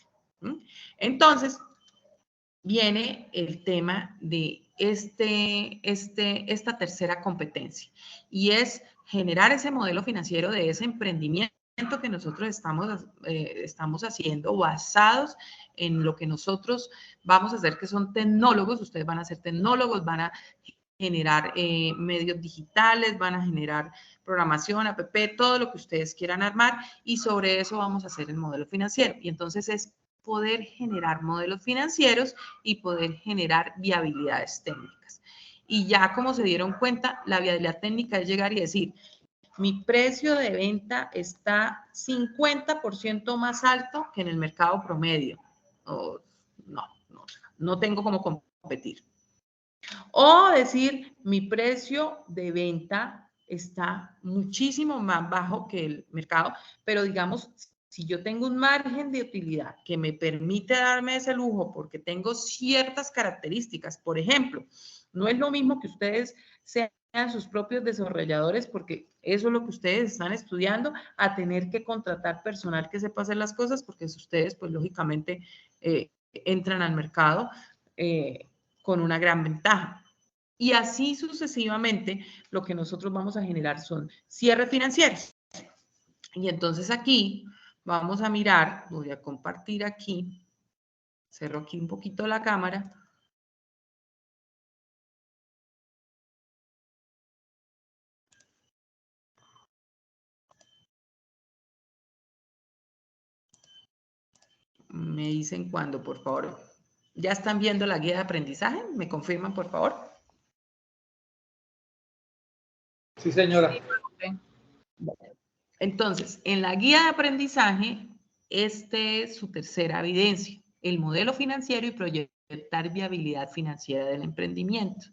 Entonces, viene el tema de esta tercera competencia y es generar ese modelo financiero de ese emprendimiento que nosotros estamos haciendo basados en lo que nosotros vamos a hacer, que son tecnólogos. Ustedes van a ser tecnólogos, van a generar medios digitales, van a generar programación, app, todo lo que ustedes quieran armar, y sobre eso vamos a hacer el modelo financiero. Y entonces es poder generar modelos financieros y poder generar viabilidades técnicas. Y ya como se dieron cuenta, la viabilidad técnica es llegar y decir, mi precio de venta está 50% más alto que en el mercado promedio. No tengo cómo competir. O decir, mi precio de venta está muchísimo más bajo que el mercado, pero digamos, si yo tengo un margen de utilidad que me permite darme ese lujo porque tengo ciertas características, por ejemplo, no es lo mismo que ustedes sean sus propios desarrolladores, porque eso es lo que ustedes están estudiando, a tener que contratar personal que sepa hacer las cosas, porque ustedes, pues lógicamente, entran al mercado con una gran ventaja. Y así sucesivamente, lo que nosotros vamos a generar son cierres financieros. Y entonces aquí vamos a mirar, voy a compartir aquí, cerro aquí un poquito la cámara. Me dicen cuándo, por favor. ¿Ya están viendo la guía de aprendizaje? ¿Me confirman, por favor? Sí, señora. Entonces, en la guía de aprendizaje, este es su tercera evidencia, el modelo financiero y proyectar viabilidad financiera del emprendimiento.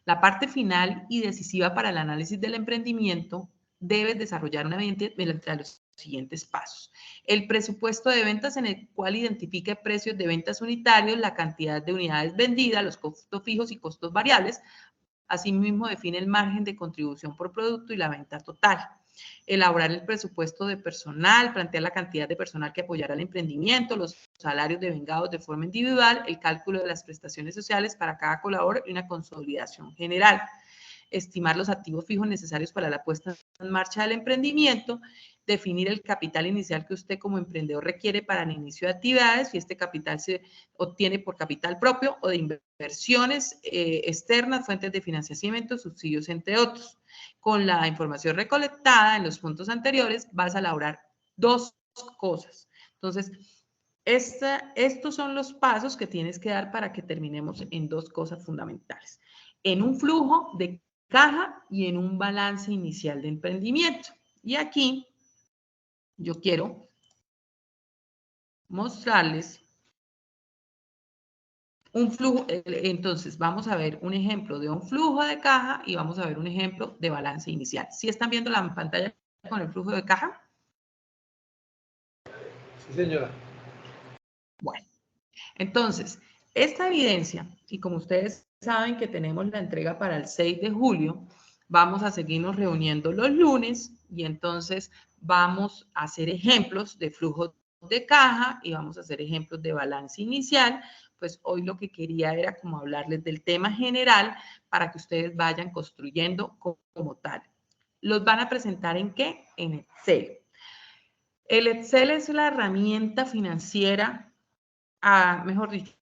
La parte final y decisiva para el análisis del emprendimiento debe desarrollar una evidencia mediante los siguientes pasos. El presupuesto de ventas, en el cual identifique precios de ventas unitarios, la cantidad de unidades vendidas, los costos fijos y costos variables. Asimismo, define el margen de contribución por producto y la venta total. Elaborar el presupuesto de personal, plantear la cantidad de personal que apoyará el emprendimiento, los salarios devengados de forma individual, el cálculo de las prestaciones sociales para cada colaborador y una consolidación general. Estimar los activos fijos necesarios para la puesta en marcha del emprendimiento, definir el capital inicial que usted como emprendedor requiere para el inicio de actividades, si este capital se obtiene por capital propio o de inversiones externas, fuentes de financiamiento, subsidios, entre otros. Con la información recolectada en los puntos anteriores, vas a elaborar dos cosas. Entonces, estos son los pasos que tienes que dar para que terminemos en dos cosas fundamentales. En un flujo de caja y en un balance inicial de emprendimiento. Y aquí yo quiero mostrarles un flujo. Entonces, vamos a ver un ejemplo de un flujo de caja y vamos a ver un ejemplo de balance inicial. ¿Sí están viendo la pantalla con el flujo de caja? Sí, señora. Bueno, entonces, esta evidencia, y como ustedes saben que tenemos la entrega para el 6 de julio, vamos a seguirnos reuniendo los lunes y entonces vamos a hacer ejemplos de flujo de caja y vamos a hacer ejemplos de balance inicial. Pues hoy lo que quería era como hablarles del tema general para que ustedes vayan construyendo como tal. ¿Los van a presentar en qué? En Excel. El Excel es la herramienta financiera, mejor dicho,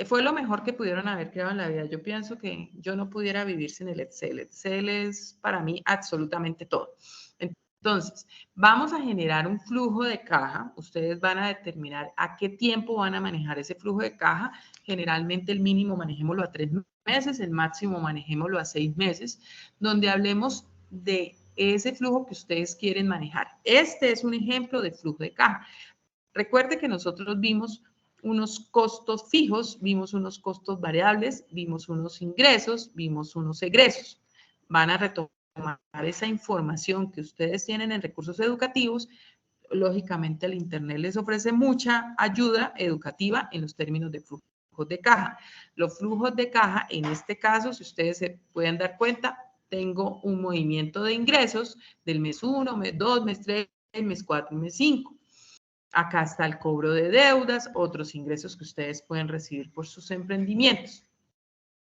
fue lo mejor que pudieron haber creado en la vida. Yo pienso que yo no pudiera vivir sin el Excel. Excel es para mí absolutamente todo. Entonces, vamos a generar un flujo de caja. Ustedes van a determinar a qué tiempo van a manejar ese flujo de caja. Generalmente el mínimo manejémoslo a 3 meses, el máximo manejémoslo a 6 meses, donde hablemos de ese flujo que ustedes quieren manejar. Este es un ejemplo de flujo de caja. Recuerde que nosotros vimos unos costos fijos, vimos unos costos variables, vimos unos ingresos, vimos unos egresos. Van a retomar esa información que ustedes tienen en recursos educativos, lógicamente el Internet les ofrece mucha ayuda educativa en los términos de flujos de caja. Los flujos de caja, en este caso, si ustedes se pueden dar cuenta, tengo un movimiento de ingresos del mes 1, mes 2, mes 3, mes 4 y mes 5. Acá está el cobro de deudas, otros ingresos que ustedes pueden recibir por sus emprendimientos.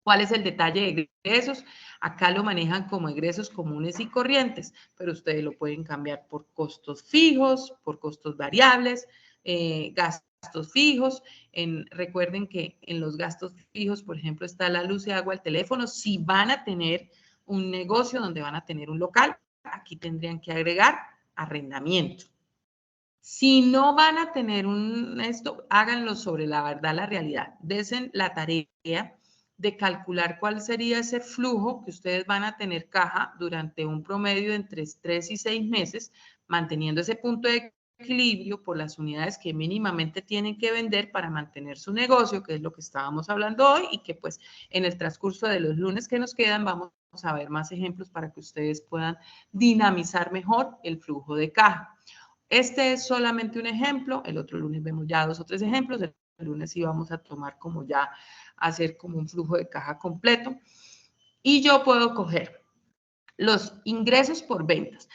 ¿Cuál es el detalle de egresos? Acá lo manejan como egresos comunes y corrientes, pero ustedes lo pueden cambiar por costos fijos, por costos variables, gastos fijos. Recuerden que en los gastos fijos, por ejemplo, está la luz y agua, el teléfono. Si van a tener un negocio donde van a tener un local, aquí tendrían que agregar arrendamiento. Si no van a tener esto, háganlo sobre la verdad, la realidad. Desen la tarea de calcular cuál sería ese flujo que ustedes van a tener caja durante un promedio de entre 3 y 6 meses, manteniendo ese punto de equilibrio por las unidades que mínimamente tienen que vender para mantener su negocio, que es lo que estábamos hablando hoy, y que pues en el transcurso de los lunes que nos quedan vamos a ver más ejemplos para que ustedes puedan dinamizar mejor el flujo de caja. Este es solamente un ejemplo, el otro lunes vemos ya 2 o 3 ejemplos, el lunes sí vamos a tomar como ya, hacer como un flujo de caja completo. Y yo puedo coger los ingresos por ventas.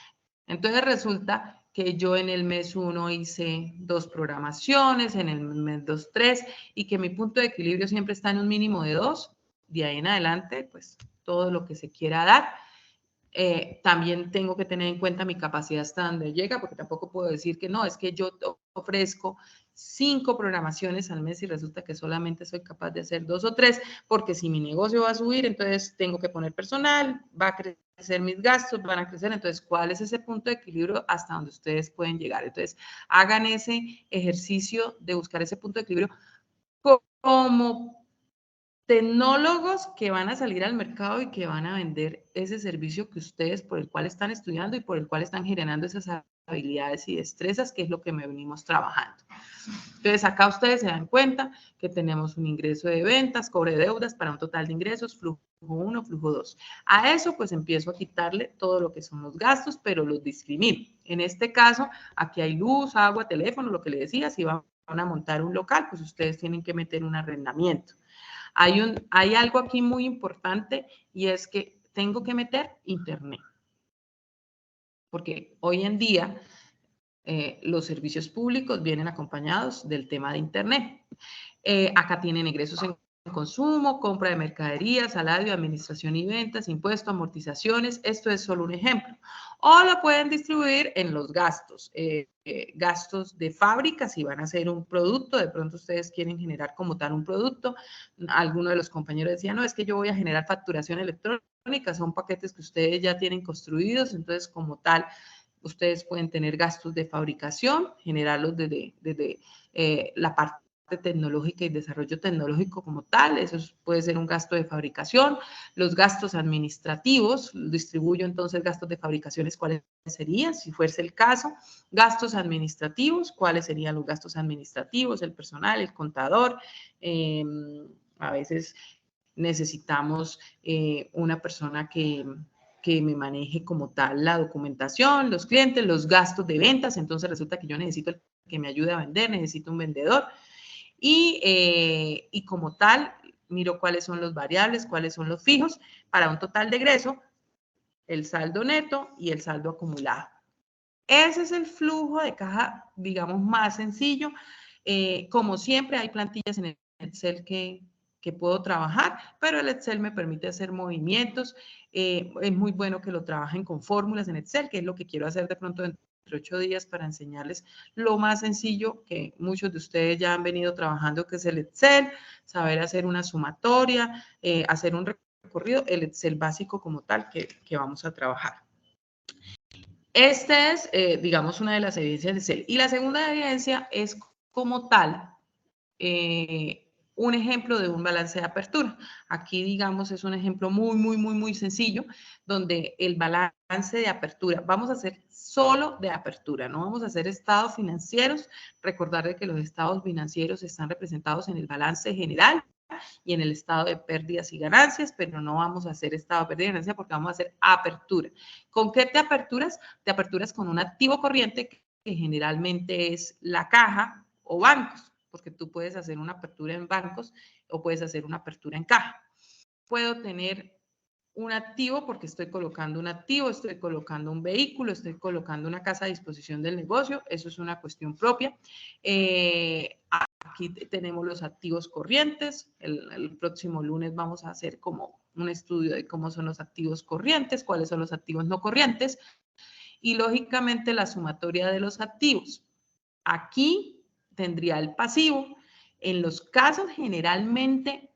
Entonces resulta que yo en el mes 1 hice 2 programaciones, en el mes 2, 3, y que mi punto de equilibrio siempre está en un mínimo de 2. De ahí en adelante, pues todo lo que se quiera dar. También tengo que tener en cuenta mi capacidad hasta donde llega, porque tampoco puedo decir que no, es que yo ofrezco 5 programaciones al mes y resulta que solamente soy capaz de hacer 2 o 3, porque si mi negocio va a subir, entonces tengo que poner personal, va a crecer mis gastos, van a crecer, entonces, ¿cuál es ese punto de equilibrio hasta donde ustedes pueden llegar? Entonces, hagan ese ejercicio de buscar ese punto de equilibrio como tecnólogos que van a salir al mercado y que van a vender ese servicio que ustedes, por el cual están estudiando y por el cual están generando esas habilidades y destrezas, que es lo que me venimos trabajando. Entonces, acá ustedes se dan cuenta que tenemos un ingreso de ventas, cobre de deudas para un total de ingresos, flujo 1, flujo 2. A eso, pues, empiezo a quitarle todo lo que son los gastos, pero los discrimino. En este caso, aquí hay luz, agua, teléfono, lo que le decía, si van a montar un local, pues ustedes tienen que meter un arrendamiento. Hay algo aquí muy importante y es que tengo que meter internet. Porque hoy en día los servicios públicos vienen acompañados del tema de internet. Acá tienen ingresos en consumo, compra de mercadería, salario, administración y ventas, impuestos, amortizaciones. Esto es solo un ejemplo. O lo pueden distribuir en los gastos. Gastos de fábrica, si van a hacer un producto, de pronto ustedes quieren generar como tal un producto. Alguno de los compañeros decía, no, es que yo voy a generar facturación electrónica, son paquetes que ustedes ya tienen construidos, entonces como tal, ustedes pueden tener gastos de fabricación, generarlos desde la parte tecnológica y desarrollo tecnológico como tal, eso puede ser un gasto de fabricación. Los gastos administrativos, distribuyo entonces gastos de fabricaciones, ¿cuáles serían? Si fuese el caso, gastos administrativos, ¿cuáles serían los gastos administrativos? El personal, el contador, a veces necesitamos una persona que me maneje como tal la documentación, los clientes, los gastos de ventas, entonces resulta que yo necesito el que me ayude a vender, necesito un vendedor, y como tal, miro cuáles son los variables, cuáles son los fijos, para un total de egreso, el saldo neto y el saldo acumulado. Ese es el flujo de caja, digamos, más sencillo. Como siempre, hay plantillas en Excel que puedo trabajar, pero el Excel me permite hacer movimientos. Es muy bueno que lo trabajen con fórmulas en Excel, que es lo que quiero hacer de pronto dentro de 8 días para enseñarles lo más sencillo que muchos de ustedes ya han venido trabajando, que es el Excel, saber hacer una sumatoria, hacer un recorrido, el Excel básico como tal que vamos a trabajar. Esta es, digamos, una de las evidencias de Excel. Y la segunda evidencia es como tal un ejemplo de un balance de apertura. Aquí, digamos, es un ejemplo muy sencillo, donde el balance de apertura, vamos a hacer solo de apertura, no vamos a hacer estados financieros. Recordar que los estados financieros están representados en el balance general y en el estado de pérdidas y ganancias, pero no vamos a hacer estado de pérdida y ganancia porque vamos a hacer apertura. ¿Con qué te aperturas? Te aperturas con un activo corriente, que generalmente es la caja o bancos, porque tú puedes hacer una apertura en bancos o puedes hacer una apertura en caja. Puedo tener un activo porque estoy colocando un activo, estoy colocando un vehículo, estoy colocando una casa a disposición del negocio, eso es una cuestión propia. Aquí tenemos los activos corrientes, el próximo lunes vamos a hacer como un estudio de cómo son los activos corrientes, cuáles son los activos no corrientes y lógicamente la sumatoria de los activos. Aquí tendría el pasivo. En los casos generalmente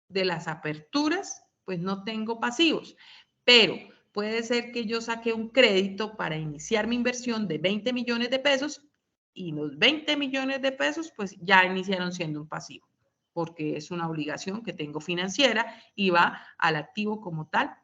de las aperturas, pues no tengo pasivos, pero puede ser que yo saque un crédito para iniciar mi inversión de 20 millones de pesos y los 20 millones de pesos pues ya iniciaron siendo un pasivo, porque es una obligación que tengo financiera y va al activo como tal,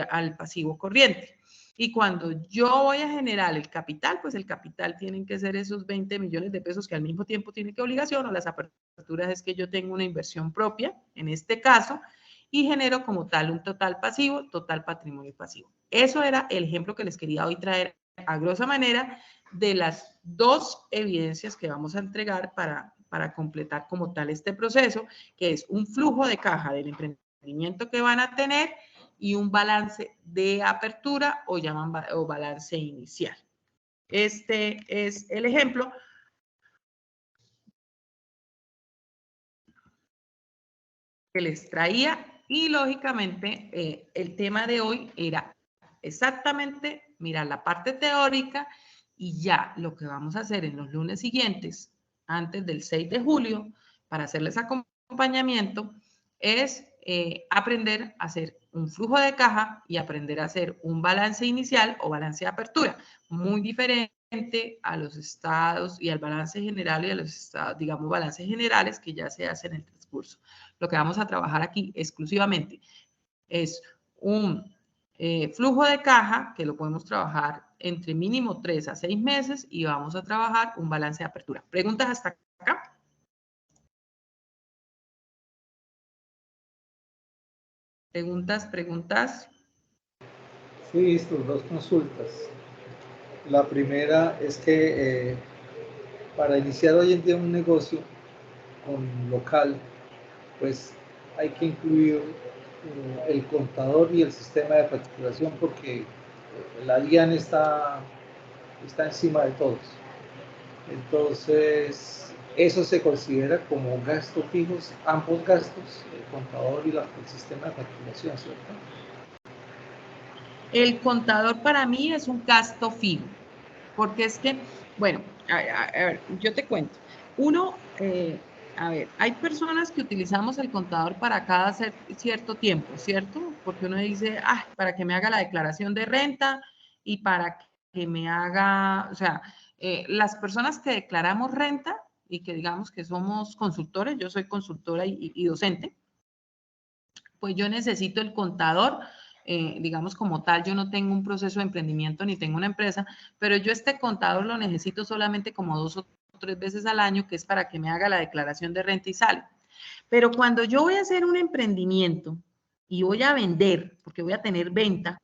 al pasivo corriente. Y cuando yo voy a generar el capital, pues el capital tienen que ser esos 20 millones de pesos que al mismo tiempo tiene que obligación, o las aperturas es que yo tengo una inversión propia, en este caso, y genero como tal un total pasivo, total patrimonio pasivo. Eso era el ejemplo que les quería hoy traer a grosa manera de las dos evidencias que vamos a entregar para completar como tal este proceso, que es un flujo de caja del emprendimiento que van a tener y un balance de apertura o balance inicial. Este es el ejemplo. Que les traía y lógicamente el tema de hoy era exactamente mirar la parte teórica y ya lo que vamos a hacer en los lunes siguientes, antes del 6 de julio, para hacerles acompañamiento, es aprender a hacer un flujo de caja y aprender a hacer un balance inicial o balance de apertura, muy diferente a los estados y al balance general y a los estados, digamos, balances generales que ya se hacen en el transcurso. Lo que vamos a trabajar aquí exclusivamente es un flujo de caja que lo podemos trabajar entre mínimo 3 a 6 meses y vamos a trabajar un balance de apertura. ¿Preguntas hasta acá? ¿Preguntas? Sí, listo, dos consultas. La primera es que para iniciar hoy en día un negocio con local, pues hay que incluir el contador y el sistema de facturación porque la DIAN está encima de todos. Entonces, eso se considera como gastos fijos, ambos gastos, el contador y el sistema de facturación, ¿cierto? El contador para mí es un gasto fijo, porque es que, bueno, a ver, yo te cuento. Uno, a ver, hay personas que utilizamos el contador para cada cierto tiempo, ¿cierto? Porque uno dice, para que me haga la declaración de renta y para que me haga, o sea, las personas que declaramos renta y que digamos que somos consultores, yo soy consultora y docente, pues yo necesito el contador, digamos como tal, yo no tengo un proceso de emprendimiento ni tengo una empresa, pero yo este contador lo necesito solamente como 2 o 3 veces al año, que es para que me haga la declaración de renta y sale. Pero cuando yo voy a hacer un emprendimiento y voy a vender, porque voy a tener venta,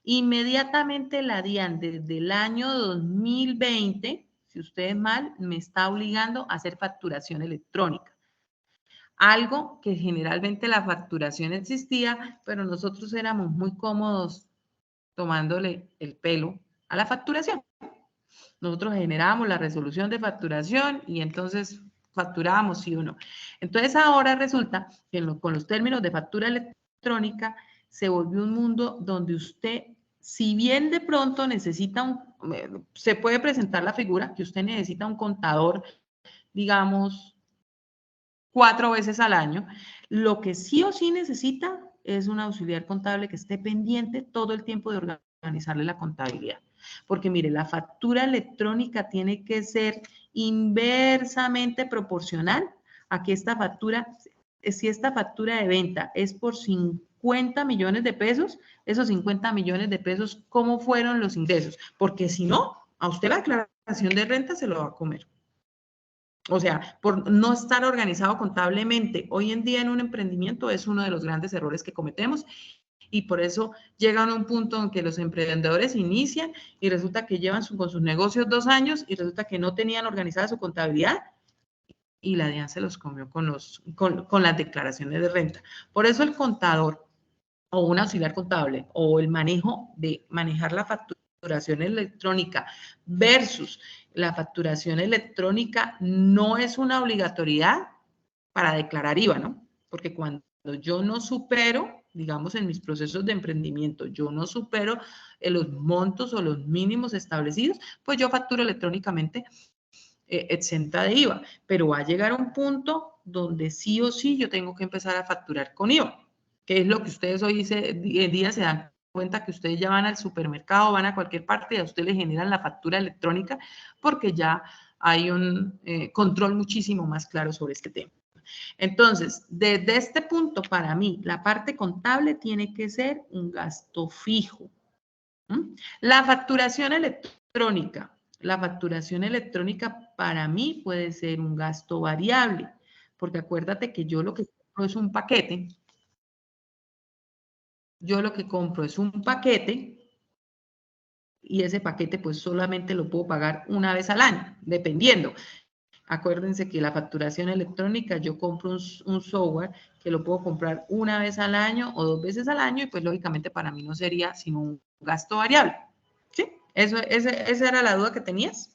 inmediatamente la DIAN desde el año 2020, si ustedes mal, me está obligando a hacer facturación electrónica. Algo que generalmente la facturación existía, pero nosotros éramos muy cómodos tomándole el pelo a la facturación. Nosotros generábamos la resolución de facturación y entonces facturábamos sí o no. Entonces ahora resulta que con los términos de factura electrónica se volvió un mundo donde usted, si bien de pronto necesita se puede presentar la figura que usted necesita un contador, digamos, 4 veces al año. Lo que sí o sí necesita es un auxiliar contable que esté pendiente todo el tiempo de organizarle la contabilidad. Porque mire, la factura electrónica tiene que ser inversamente proporcional a que esta factura, si esta factura de venta es por 50 millones de pesos, esos 50 millones de pesos, ¿cómo fueron los ingresos? Porque si no, a usted la declaración de renta se lo va a comer. O sea, por no estar organizado contablemente, hoy en día en un emprendimiento es uno de los grandes errores que cometemos Y por eso llegan a un punto en que los emprendedores inician y resulta que llevan con sus negocios 2 años y resulta que no tenían organizada su contabilidad y la DIAN se los comió con las declaraciones de renta. Por eso el contador o un auxiliar contable o el manejar la facturación electrónica versus la facturación electrónica no es una obligatoriedad para declarar IVA, ¿no? Porque cuando yo no supero, digamos en mis procesos de emprendimiento, yo no supero los montos o los mínimos establecidos, pues yo facturo electrónicamente exenta de IVA, pero va a llegar a un punto donde sí o sí yo tengo que empezar a facturar con IVA, que es lo que ustedes hoy en día se dan cuenta que ustedes ya van al supermercado, van a cualquier parte y a ustedes les generan la factura electrónica porque ya hay un control muchísimo más claro sobre este tema. Entonces, desde este punto, para mí, la parte contable tiene que ser un gasto fijo. La facturación electrónica. La facturación electrónica para mí puede ser un gasto variable, porque acuérdate que yo lo que compro es un paquete. Yo lo que compro es un paquete y ese paquete pues solamente lo puedo pagar una vez al año, dependiendo. Acuérdense que la facturación electrónica, yo compro un software que lo puedo comprar una vez al año o 2 veces al año y pues lógicamente para mí no sería sino un gasto variable. ¿Sí? ¿Esa era la duda que tenías?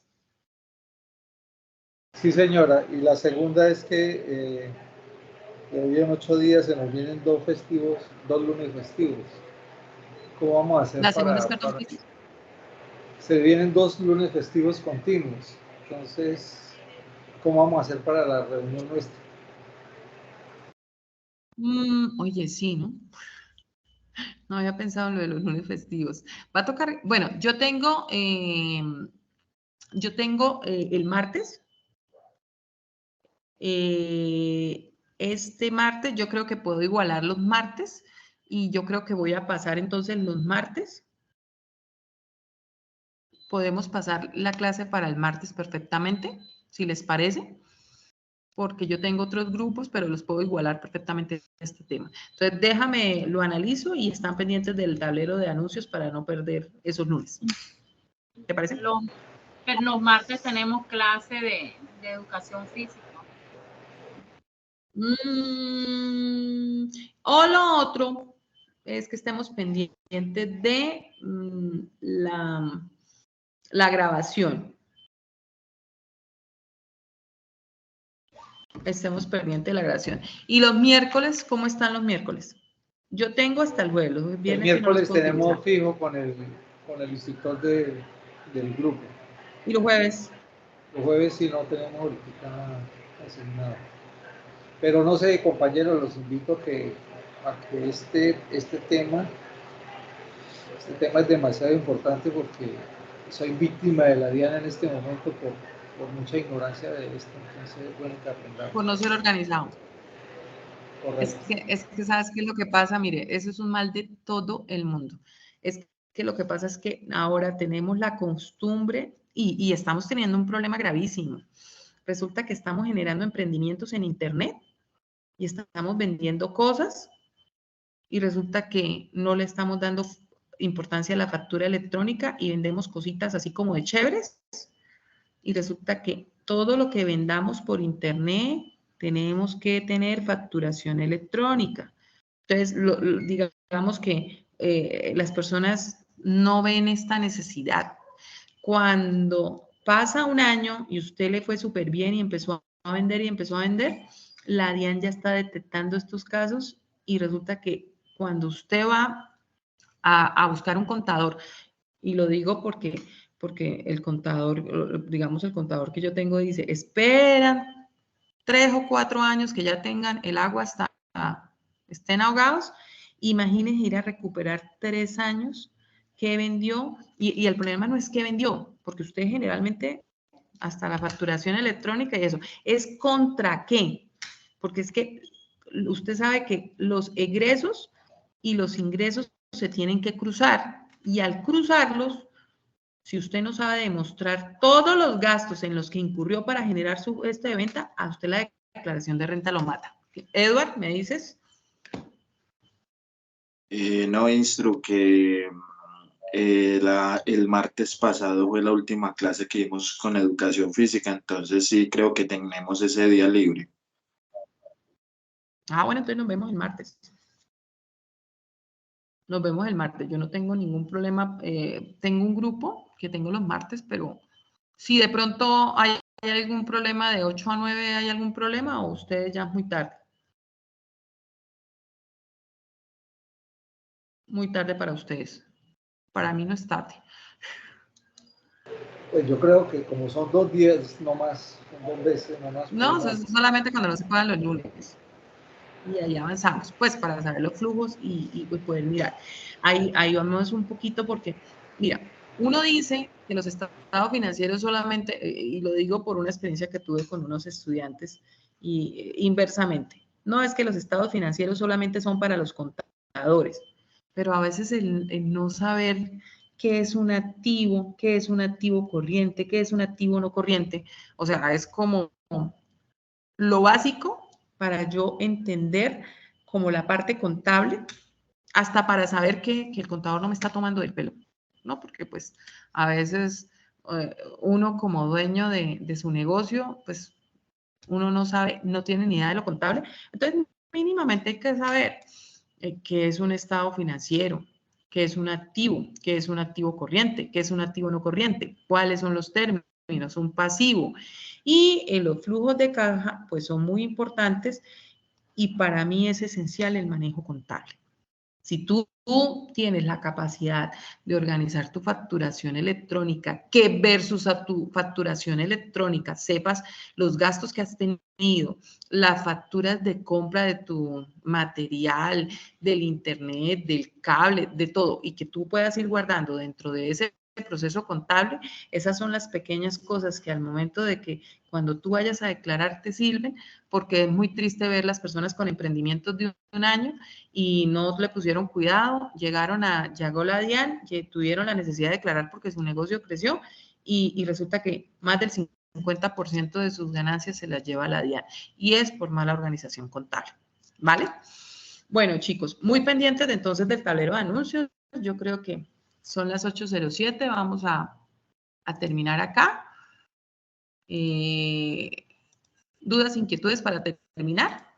Sí, señora. Y la segunda es que de hoy en 8 días se nos vienen 2 festivos, 2 lunes festivos. ¿Cómo vamos a hacer La segunda es, perdón, Se vienen 2 lunes festivos continuos. Entonces, ¿cómo vamos a hacer para la reunión nuestra? Oye, sí, ¿no? No había pensado en lo de los lunes festivos. Va a tocar, bueno, yo tengo el martes. Este martes yo creo que puedo igualar los martes y yo creo que voy a pasar entonces los martes. Podemos pasar la clase para el martes perfectamente, si les parece, porque yo tengo otros grupos, pero los puedo igualar perfectamente a este tema. Entonces, déjame, lo analizo y están pendientes del tablero de anuncios para no perder esos lunes. ¿Te parece? Los martes tenemos clase de educación física. O lo otro es que estemos pendientes de la grabación. Estemos pendientes de la grabación. ¿Y los miércoles? ¿Cómo están los miércoles? Yo tengo hasta el jueves. Los viernes El miércoles sí no tenemos fijo con el instructor del grupo. ¿Y los jueves? Los jueves sí no tenemos ahorita asignado. Pero no sé, compañeros, los invito a que este tema es demasiado importante porque soy víctima de la DIAN en este momento por mucha ignorancia de esto. Entonces es bueno que aprendamos. Por no ser organizado. Correcto. Es que ¿sabes qué es lo que pasa? Mire, eso es un mal de todo el mundo. Es que lo que pasa es que ahora tenemos la costumbre y estamos teniendo un problema gravísimo. Resulta que estamos generando emprendimientos en Internet y estamos vendiendo cosas y resulta que no le estamos dando importancia a la factura electrónica y vendemos cositas así como de chéveres y resulta que todo lo que vendamos por Internet tenemos que tener facturación electrónica. Entonces, digamos que las personas no ven esta necesidad. Cuando pasa un año y usted le fue súper bien y empezó a vender y empezó a vender, la DIAN ya está detectando estos casos y resulta que cuando usted va a buscar un contador, y lo digo porque el contador, digamos el contador que yo tengo dice, esperan 3 o 4 años que ya tengan el agua estén ahogados, imagínense ir a recuperar 3 años que vendió, y el problema no es que vendió, porque usted generalmente, hasta la facturación electrónica y eso, es contra qué, porque es que usted sabe que los egresos y los ingresos se tienen que cruzar, y al cruzarlos, si usted no sabe demostrar todos los gastos en los que incurrió para generar de venta, a usted la declaración de renta lo mata. Edward, ¿me dices? No, Instru, que el martes pasado fue la última clase que dimos con educación física, entonces sí creo que tenemos ese día libre. Ah, bueno, entonces nos vemos el martes. Nos vemos el martes. Yo no tengo ningún problema. Tengo un grupo que tengo los martes, pero si de pronto hay algún problema de 8 a 9, ¿hay algún problema o ustedes ya es muy tarde? Muy tarde para ustedes. Para mí no es tarde. Pues yo creo que como son 2 días nomás, son 2 veces nomás. No, pues, eso es solamente cuando no se puedan los lunes. Y ahí avanzamos, pues, para saber los flujos y pues, poder mirar. Ahí vamos un poquito porque, mira, uno dice que los estados financieros solamente, y lo digo por una experiencia que tuve con unos estudiantes, y inversamente, no es que los estados financieros solamente son para los contadores, pero a veces el no saber qué es un activo corriente, qué es un activo no corriente, o sea, es como lo básico para yo entender como la parte contable, hasta para saber que el contador no me está tomando del pelo, ¿no? Porque pues a veces uno como dueño de su negocio, pues uno no sabe, no tiene ni idea de lo contable. Entonces, mínimamente hay que saber qué es un estado financiero, qué es un activo corriente, qué es un activo no corriente, cuáles son los términos, un pasivo. Y los flujos de caja, pues son muy importantes y para mí es esencial el manejo contable. Si tú tienes la capacidad de organizar tu facturación electrónica, que versus a tu facturación electrónica sepas los gastos que has tenido, las facturas de compra de tu material, del internet, del cable, de todo, y que tú puedas ir guardando dentro de ese proceso contable, esas son las pequeñas cosas que al momento de que cuando tú vayas a declarar te sirven, porque es muy triste ver las personas con emprendimientos de un año y no le pusieron cuidado, llegó la DIAN, tuvieron la necesidad de declarar porque su negocio creció y resulta que más del 50% de sus ganancias se las lleva la DIAN y es por mala organización contable, ¿vale? Bueno, chicos, muy pendientes de entonces del tablero de anuncios, yo creo que son las 8:07, vamos a terminar acá. ¿Dudas, inquietudes para terminar?